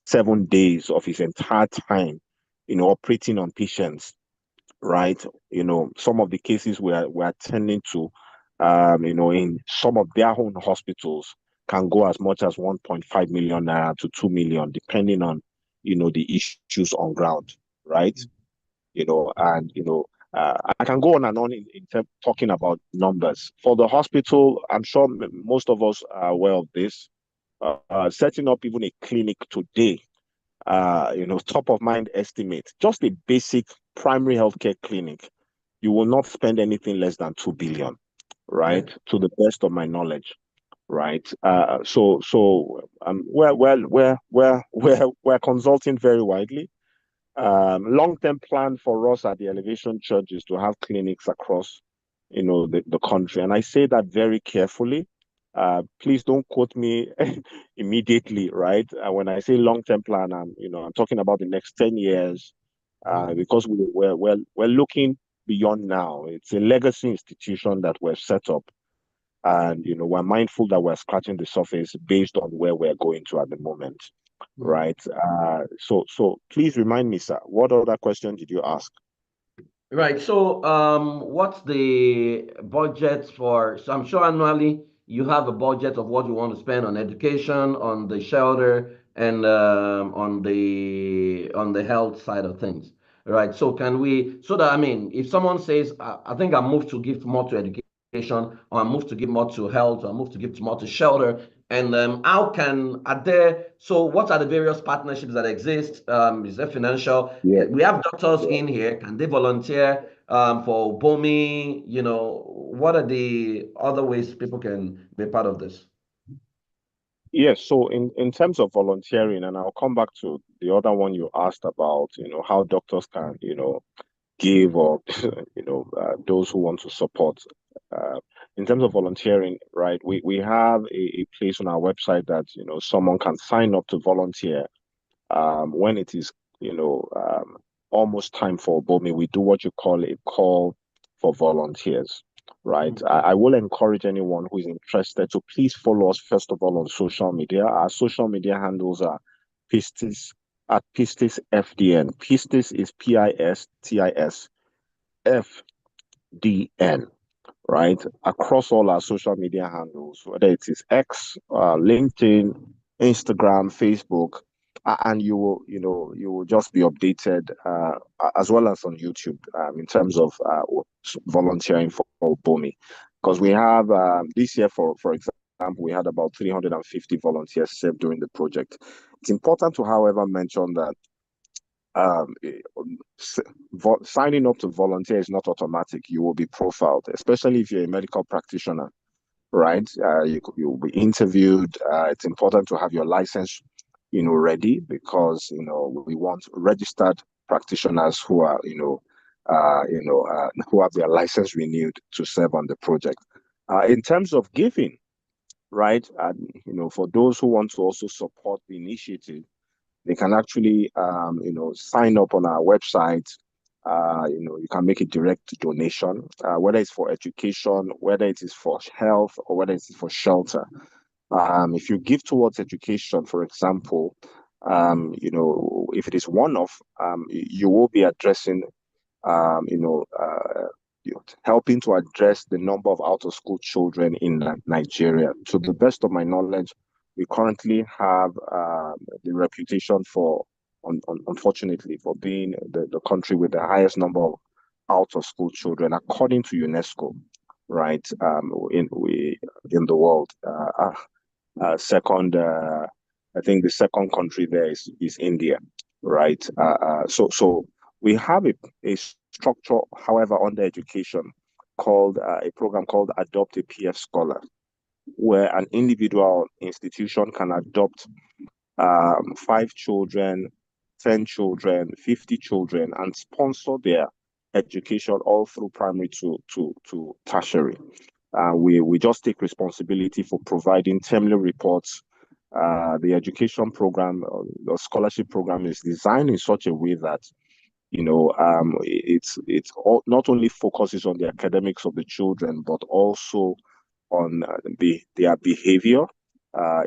7 days of his entire time, operating on patients, right? Some of the cases we're attending to, in some of their own hospitals can go as much as 1.5 million naira to 2 million, depending on, the issues on ground, right? And, I can go on and on in talking about numbers. For the hospital, I'm sure most of us are aware of this. Setting up even a clinic today, top of mind estimate, just a basic primary healthcare clinic, you will not spend anything less than 2 billion, Yeah. right? To the best of my knowledge. right? We're consulting very widely. Long-term plan for us at the Elevation Church is to have clinics across, the country. And I say that very carefully. Please don't quote me immediately, right? When I say long-term plan, I'm talking about the next 10 years, because we're looking beyond now. It's a legacy institution that we've set up. And, we're mindful that we're scratching the surface based on where we're going to at the moment, right? So please remind me, sir, what other question did you ask? Right. So, what's the budget for? So, I'm sure annually you have a budget of what you want to spend on education, on the shelter, and on the health side of things. Right. So, can we? So that, I mean, if someone says, I think I moved to give more to education, or I moved to give more to health, or I moved to give more to shelter, and how can are there? So, what are the various partnerships that exist? Is there financial? Yeah. We have doctors in here. Can they volunteer for BOMI? What are the other ways people can be part of this? Yes, so in terms of volunteering, and I'll come back to the other one you asked about, how doctors can, give, or those who want to support. In terms of volunteering, right, we have a place on our website that someone can sign up to volunteer. When it is almost time for BOMI, we do what you call a call for volunteers, right? I will encourage anyone who is interested to please follow us first of all on social media. Our social media handles are Pistis at Pistis FDN. Pistis is PISTISFDN, right? Across all our social media handles, whether it is X, LinkedIn, Instagram, Facebook, and you will just be updated, as well as on YouTube, in terms of volunteering for BOMI, because we have this year, for example, we had about 350 volunteers served during the project. It's important to, however, mention that um, signing up to volunteer is not automatic. You will be profiled, especially if you're a medical practitioner, right? You'll be interviewed. It's important to have your license, ready, because we want registered practitioners who are, who have their license renewed to serve on the project. In terms of giving, right, for those who want to also support the initiative, they can actually, sign up on our website. You can make a direct donation, whether it's for education, whether it is for health, or whether it is for shelter. If you give towards education, for example, if it is one-off, you will be addressing, helping to address the number of out-of-school children in Nigeria. To the best of my knowledge, we currently have the reputation for, unfortunately, for being the country with the highest number of out-of-school children, according to UNESCO, right? In the world, second, I think the second country there is India, right? So we have a structure, however, under education, called a program called Adopt a PF Scholar, where an individual institution can adopt 5 children, 10 children, 50 children, and sponsor their education all through primary to tertiary. We just take responsibility for providing timely reports. The education program, the scholarship program, is designed in such a way that it's all, not only focuses on the academics of the children, but also on their behavior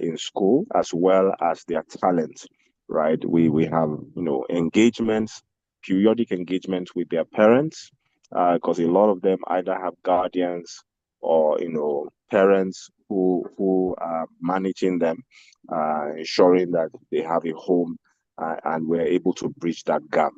in school, as well as their talent. Right? We have engagements, periodic engagements with their parents, because a lot of them either have guardians or parents who are managing them, ensuring that they have a home, and we're able to bridge that gap,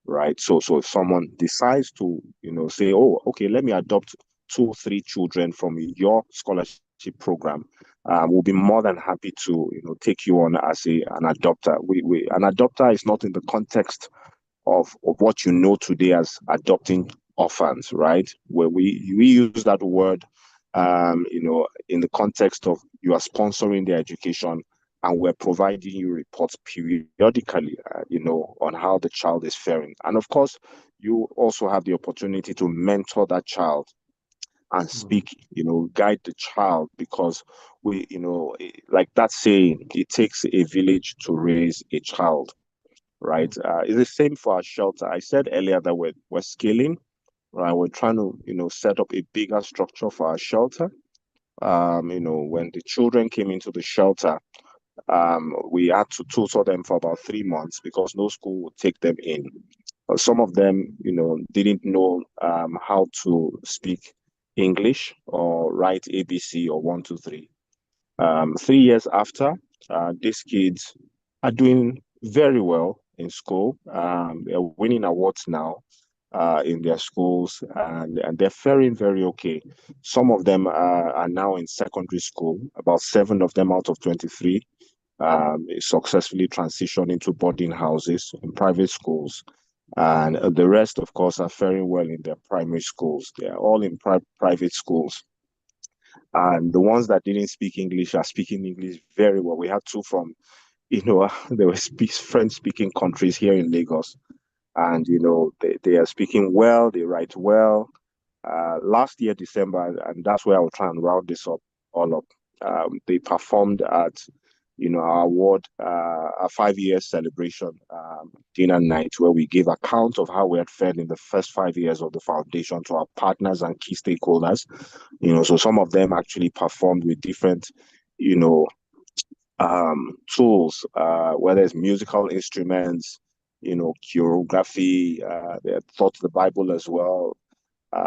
right? So if someone decides to say, oh, okay, let me adopt 2 3 children from your scholarship program, we'll be more than happy to take you on as an adopter. An adopter is not in the context of what you know today as adopting orphans, right? Where we use that word in the context of you are sponsoring their education and we're providing you reports periodically, on how the child is faring. And of course, you also have the opportunity to mentor that child and speak, guide the child, because like that saying, it takes a village to raise a child, right? It's the same for our shelter. I said earlier that we're scaling, right? We're trying to, set up a bigger structure for our shelter. When the children came into the shelter, we had to tutor them for about 3 months because no school would take them in. Some of them, didn't know how to speak English or write ABC or 1, 2, 3. 3 years after, these kids are doing very well in school. They're winning awards now in their schools, and they're faring very okay. Some of them are now in secondary school. About 7 of them out of 23 successfully transitioned into boarding houses in private schools. And the rest, of course, are faring well in their primary schools. They are all in private schools. And the ones that didn't speak English are speaking English very well. We had two from, they were French-speaking countries here in Lagos. And, they are speaking well, they write well. Last year, December, and that's where I'll try and round this up all up. They performed at, our award, a 5 year celebration dinner night where we gave account of how we had fared in the first 5 years of the foundation to our partners and key stakeholders. So some of them actually performed with different, tools, whether it's musical instruments, choreography, they had taught the Bible as well,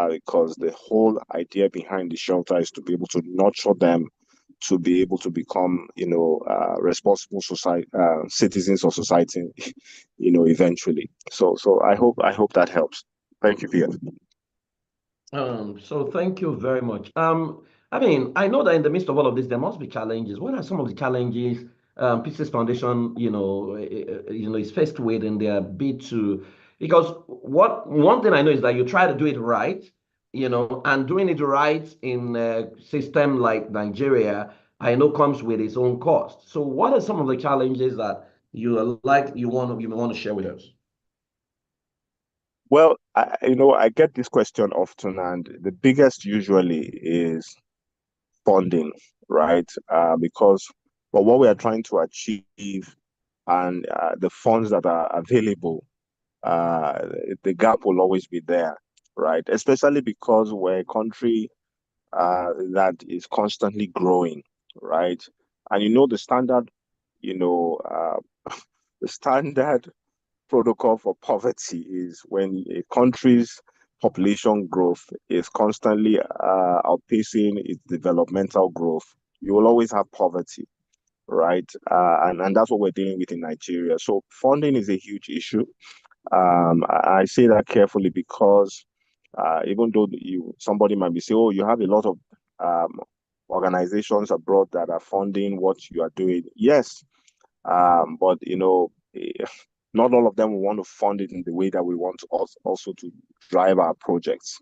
because the whole idea behind the shelter is to be able to nurture them to be able to become, responsible citizens of society, eventually. So I hope that helps. Thank you, Pierre. So thank you very much. I mean, I know that in the midst of all of this, there must be challenges. What are some of the challenges Pistis Foundation, is faced with in their bid to? Because one thing I know is that you try to do it right, and doing it right in a system like Nigeria, I know comes with its own cost. So what are some of the challenges that you want to share with us? Well, I get this question often, and the biggest usually is funding, right? Because what we are trying to achieve and the funds that are available, uh, the gap will always be there, right? Especially because we're a country that is constantly growing, right? And the standard, the standard protocol for poverty is when a country's population growth is constantly outpacing its developmental growth, you will always have poverty, right? And that's what we're dealing with in Nigeria. So funding is a huge issue. I say that carefully because even though somebody might be saying, oh, you have a lot of um, organizations abroad that are funding what you are doing. Yes, but not all of them will want to fund it in the way that we want to also to drive our projects,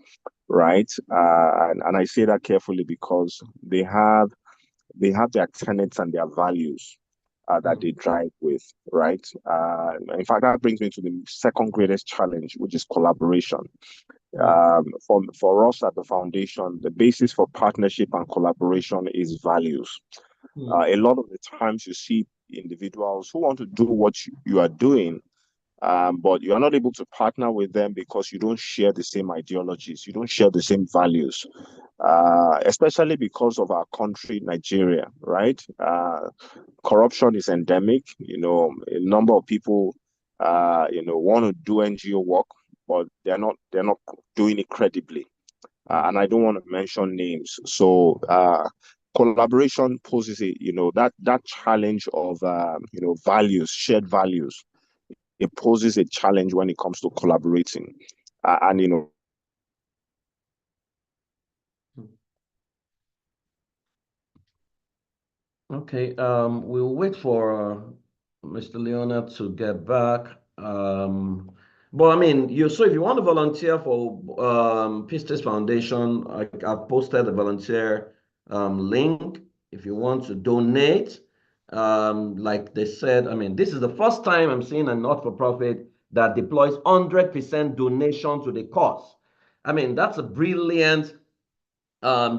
right? And I say that carefully because they have their tenets and their values that they drive with, right? In fact, that brings me to the second greatest challenge, which is collaboration. For us at the foundation, the basis for partnership and collaboration is values. A lot of the times you see individuals who want to do what you are doing, but you are not able to partner with them because you don't share the same ideologies, you don't share the same values, especially because of our country, Nigeria, right? Corruption is endemic. A number of people, want to do NGO work, but they're not doing it credibly. And I don't want to mention names. So collaboration poses that challenge of values, shared values. It poses a challenge when it comes to collaborating, and Okay, we'll wait for Mr. Leonard to get back. But I mean, so if you want to volunteer for Pistis Foundation, I've posted the volunteer link. If you want to donate, like they said, I mean, this is the first time I'm seeing a not-for-profit that deploys 100% donation to the cause. I mean, that's a brilliant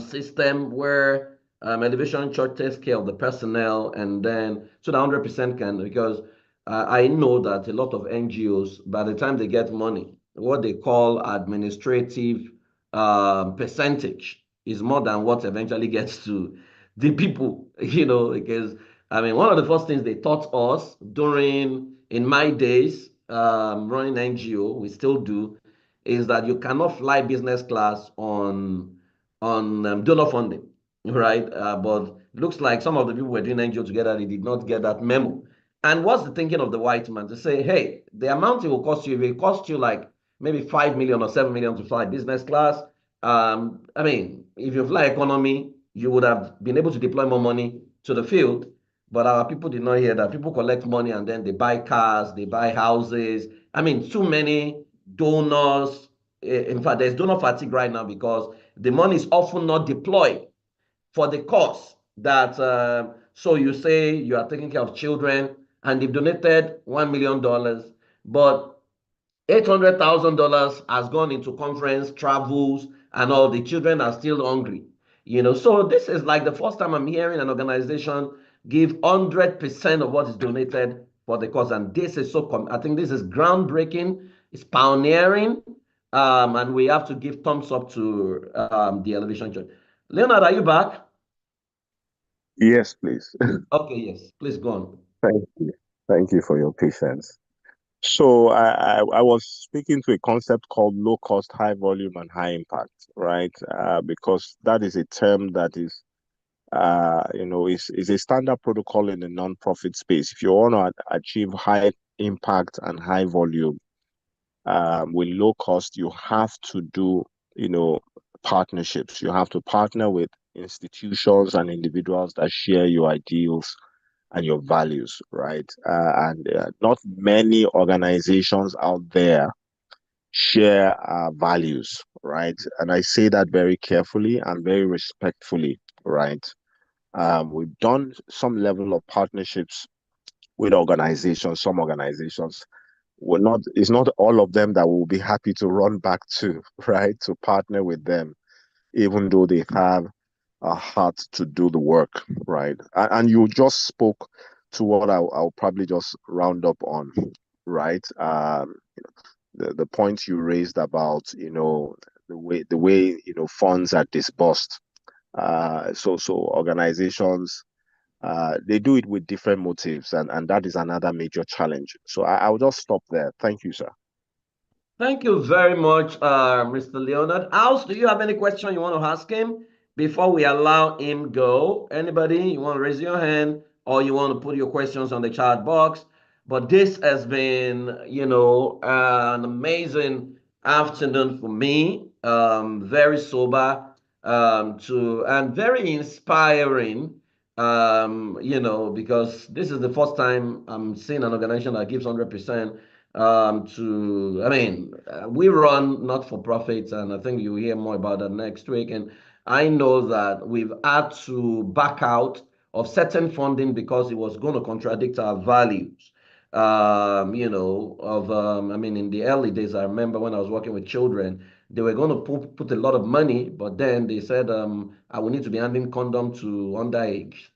system where Elevation Church takes care of the personnel, and then so the 100% can, because I know that a lot of NGOs, by the time they get money, what they call administrative percentage is more than what eventually gets to the people, because I mean, one of the first things they taught us in my days running NGO, we still do, is that you cannot fly business class on donor funding, right? But looks like some of the people were doing NGO together, they did not get that memo. And what's the thinking of the white man to say, hey, the amount it will cost you, if it costs you like maybe 5 million or 7 million to fly business class, I mean, if you fly economy, you would have been able to deploy more money to the field. But our people did not hear that. People collect money and then they buy cars, they buy houses. I mean, too many donors. In fact, there's donor fatigue right now because the money is often not deployed for the cause that, so you say you are taking care of children and they've donated $1 million, but $800,000 has gone into conference, travels, and all. The children are still hungry. So this is like the first time I'm hearing an organization give 100% of what is donated for the cause. And this is I think this is groundbreaking, it's pioneering, and we have to give thumbs up to the Elevation Church. Leonard, are you back? Yes, please. Okay, yes. Please go on. Thank you. Thank you for your patience. So I was speaking to a concept called low cost, high volume, and high impact, right? Because that is a term that is a standard protocol in the non-profit space. If you want to achieve high impact and high volume with low cost, you have to do, partnerships. You have to partner with institutions and individuals that share your ideals and your values, right? And not many organizations out there share our values, right? And I say that very carefully and very respectfully, right? We've done some level of partnerships with organizations, some organizations. It's not all of them that will be happy to run back to, right? To partner with them, even though they have a heart to do the work, right? And you just spoke to what I'll probably just round up on, right? The point you raised about, the way funds are disbursed. So organizations they do it with different motives, and that is another major challenge. So I'll just stop there. Thank you, sir. Thank you very much, Mr. Leonard. House, do you have any question you want to ask him before we allow him go? Anybody, you want to raise your hand or you want to put your questions on the chat box? But this has been, an amazing afternoon for me. Very sober, and very inspiring. Because this is the first time I'm seeing an organization that gives 100% I mean, we run not for profits, and I think you'll hear more about that next week. And I know that we've had to back out of certain funding because it was going to contradict our values. I mean, in the early days, I remember when I was working with children, they were going to put a lot of money, but then they said, I will need to be handing condom to underage.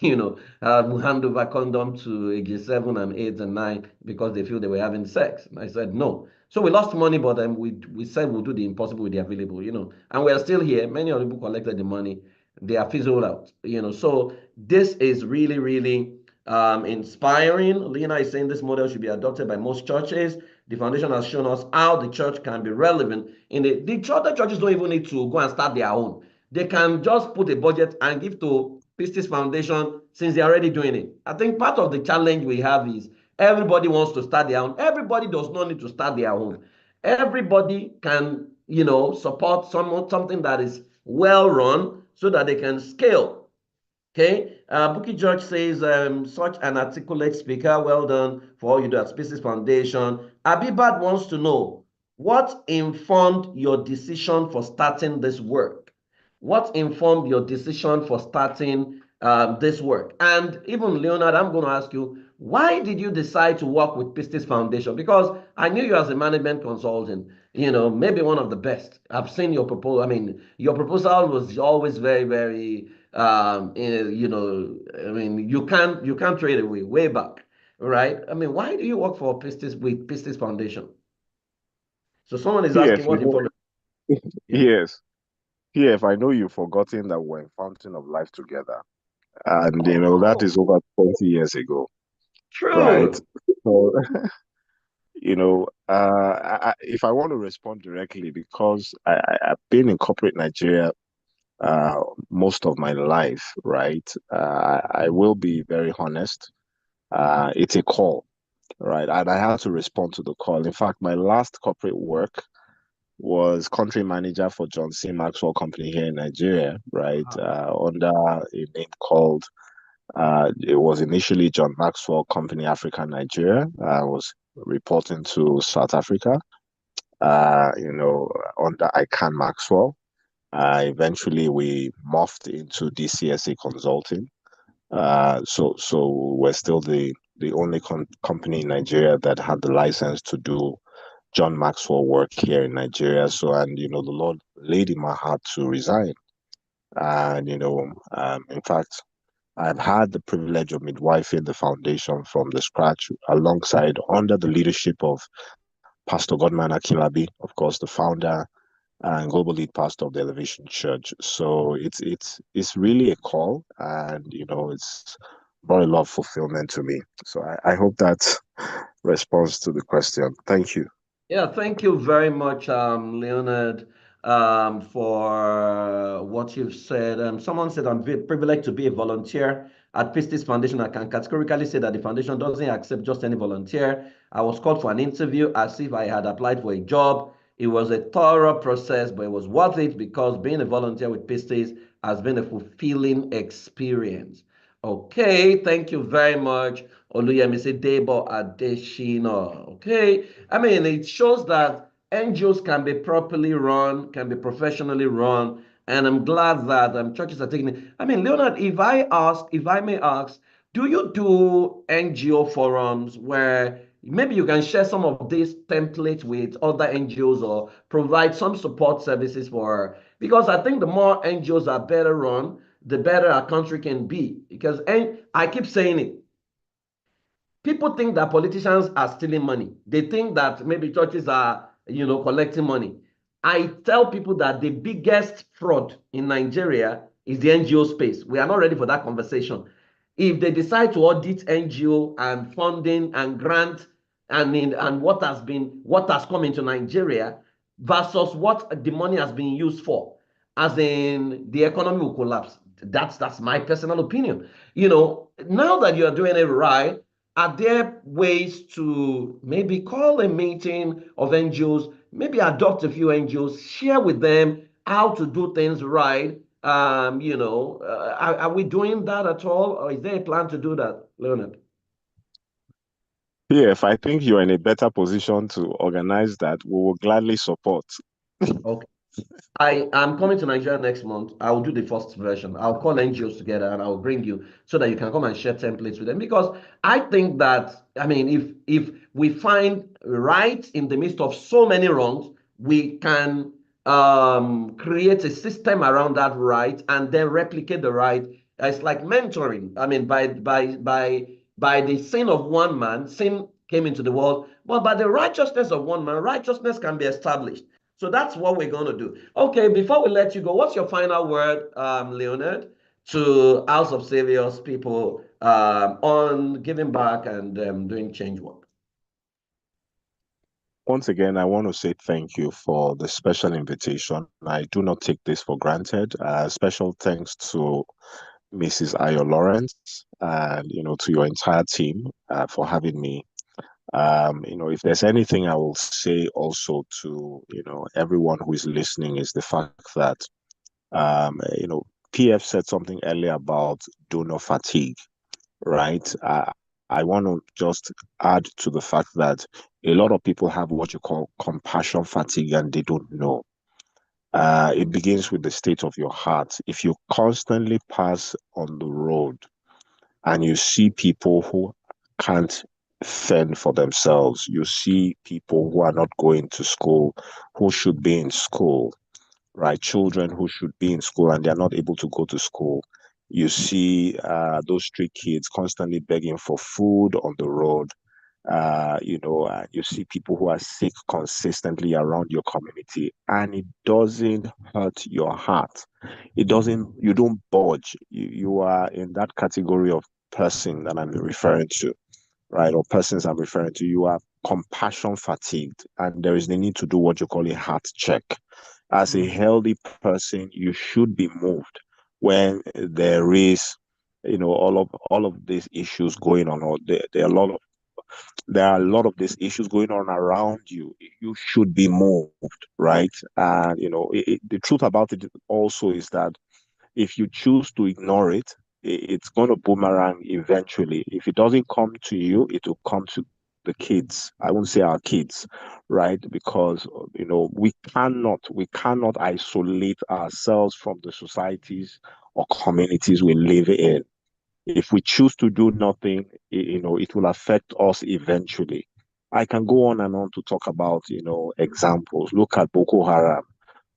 We hand over condom to ages 7 and 8 and 9 because they feel they were having sex. And I said no. So we lost money, but we said we'll do the impossible with the available, and we are still here. Many of the people collected the money. They are fizzled out, So this is really, really inspiring. Lena is saying this model should be adopted by most churches. The foundation has shown us how the church can be relevant. The other churches don't even need to go and start their own. They can just put a budget and give to Pistis Foundation since they're already doing it. I think part of the challenge we have is everybody wants to start their own. Everybody does not need to start their own. Everybody can, support something that is well run so that they can scale. Okay, Bookie George says, such an articulate speaker. Well done for all you do at Pistis Foundation. Abibad wants to know what informed your decision for starting this work? What informed your decision for starting this work? And even Leonard, I'm going to ask you, why did you decide to work with Pistis Foundation? Because I knew you as a management consultant, maybe one of the best. I've seen your proposal. I mean, your proposal was always very, very I mean, you can't trade away way back, right? I mean, why do you work for Pistis with Pistis Foundation? So someone is asking PF, what informed. Yeah. yes, PF, I know you've forgotten that we're in Fountain of Life together. And, that Oh, is over 20 years ago, right? true. So, if I want to respond directly, because I've been in corporate Nigeria uh, most of my life, right? I will be very honest. It's a call, right? And I had to respond to the call. In fact, my last corporate work was country manager for John C. Maxwell Company here in Nigeria, right? Under a name called, it was initially John Maxwell Company Africa Nigeria. I was reporting to South Africa, under ICANN Maxwell. Eventually, we morphed into DCSA Consulting. So we're still the only company in Nigeria that had the license to do John Maxwell work here in Nigeria. So, and the Lord laid in my heart to resign. And in fact, I've had the privilege of midwifing the foundation from the scratch, alongside under the leadership of Pastor Godman Akilabi, of course, the founder and global lead pastor of the Elevation Church. So it's really a call, and it's brought a lot of fulfillment to me. So I hope that responds to the question. Thank you. Yeah, thank you very much, Leonard, for what you've said. Someone said I'm very privileged to be a volunteer at Pistis Foundation. I can categorically say that the foundation doesn't accept just any volunteer. I was called for an interview as if I had applied for a job. It was a thorough process, but it was worth it because being a volunteer with Pistis has been a fulfilling experience. Okay, thank you very much, Oluyemise Debo Adeshina. Okay, I mean, it shows that NGOs can be properly run, can be professionally run, and I'm glad that churches are taking it. I mean, Leonard, if I may ask, do you do NGO forums where maybe you can share some of these templates with other NGOs or provide some support services for? Because I think the more NGOs are better run, the better our country can be. Because, and I keep saying it, people think that politicians are stealing money. They think that maybe churches are, collecting money. I tell people that the biggest fraud in Nigeria is the NGO space. We are not ready for that conversation. If they decide to audit NGO and funding and grant and what has come into Nigeria versus what the money has been used for, as in the economy will collapse. That's my personal opinion. Now that you are doing it right, are there ways to maybe call a meeting of NGOs, maybe adopt a few NGOs, share with them how to do things right? Are we doing that at all, or is there a plan to do that, Leonard? PF, I think you're in a better position to organize that. We will gladly support. Okay. I am coming to Nigeria next month. I will do the first version. I'll call NGOs together and I'll bring you so that you can come and share templates with them. Because I think that, I mean, if we find right in the midst of so many wrongs, we can create a system around that right and then replicate the right. It's like mentoring. I mean, by the sin of one man, sin came into the world, but by the righteousness of one man, righteousness can be established. So that's what we're going to do. Okay, before we let you go, what's your final word, Leonard, to House of Saviors people on giving back and doing change work? Once again, I want to say thank you for the special invitation. I do not take this for granted. Special thanks to Mrs. Ayo Lawrence and to your entire team for having me. If there's anything I will say also to everyone who is listening is the fact that PF said something earlier about donor fatigue, right? I want to just add to the fact that a lot of people have what you call compassion fatigue and they don't know. It begins with the state of your heart. If you constantly pass on the road and you see people who can't fend for themselves, you see people who are not going to school, who should be in school, right? Children who should be in school and they're not able to go to school. You see those street kids constantly begging for food on the road. You see people who are sick consistently around your community, and it doesn't hurt your heart. You don't budge. You are in that category of person that I'm referring to, right? Or persons I'm referring to. You are compassion fatigued, and there is the need to do what you call a heart check. As a healthy person, you should be moved when there is, all of these issues going on, or there are a lot of these issues going on around you. You should be moved, right? And the truth about it also is that if you choose to ignore it, it's going to boomerang eventually. If it doesn't come to you, it will come to the kids. I won't say our kids, right? Because we cannot isolate ourselves from the societies or communities we live in. If we choose to do nothing, it will affect us eventually. I can go on and on to talk about, examples. Look at Boko Haram,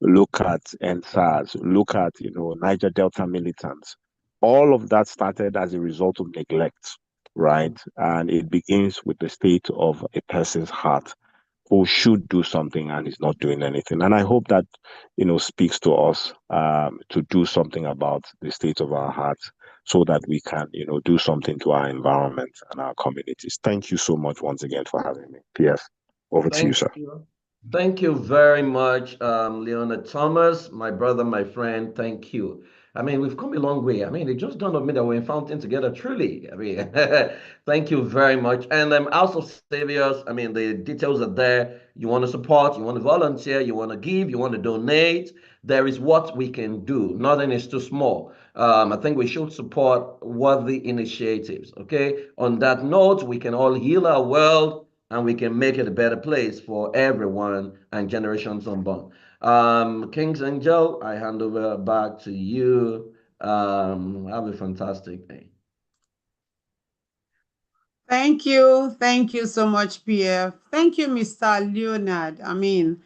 look at NSAS, look at, Niger Delta militants. All of that started as a result of neglect, right? And it begins with the state of a person's heart who should do something and is not doing anything. And I hope that, speaks to us to do something about the state of our hearts so that we can, do something to our environment and our communities. Thank you so much once again for having me. P.S. Over to you, Thank sir. you. Thank you very much, Leonard Thomas, my brother, my friend. Thank you. I mean, we've come a long way. I mean, it just dawned on me that we're in fountain together, truly. I mean, thank you very much. And House of Saviors, I mean, the details are there. You want to support, you want to volunteer, you want to give, you want to donate. There is what we can do. Nothing is too small. I think we should support worthy initiatives. Okay. On that note, we can all heal our world and we can make it a better place for everyone and generations unborn. King's Angel, I hand over back to you. Have a fantastic day. Thank you. Thank you so much, PF. Thank you, Mr. Leonard. I mean,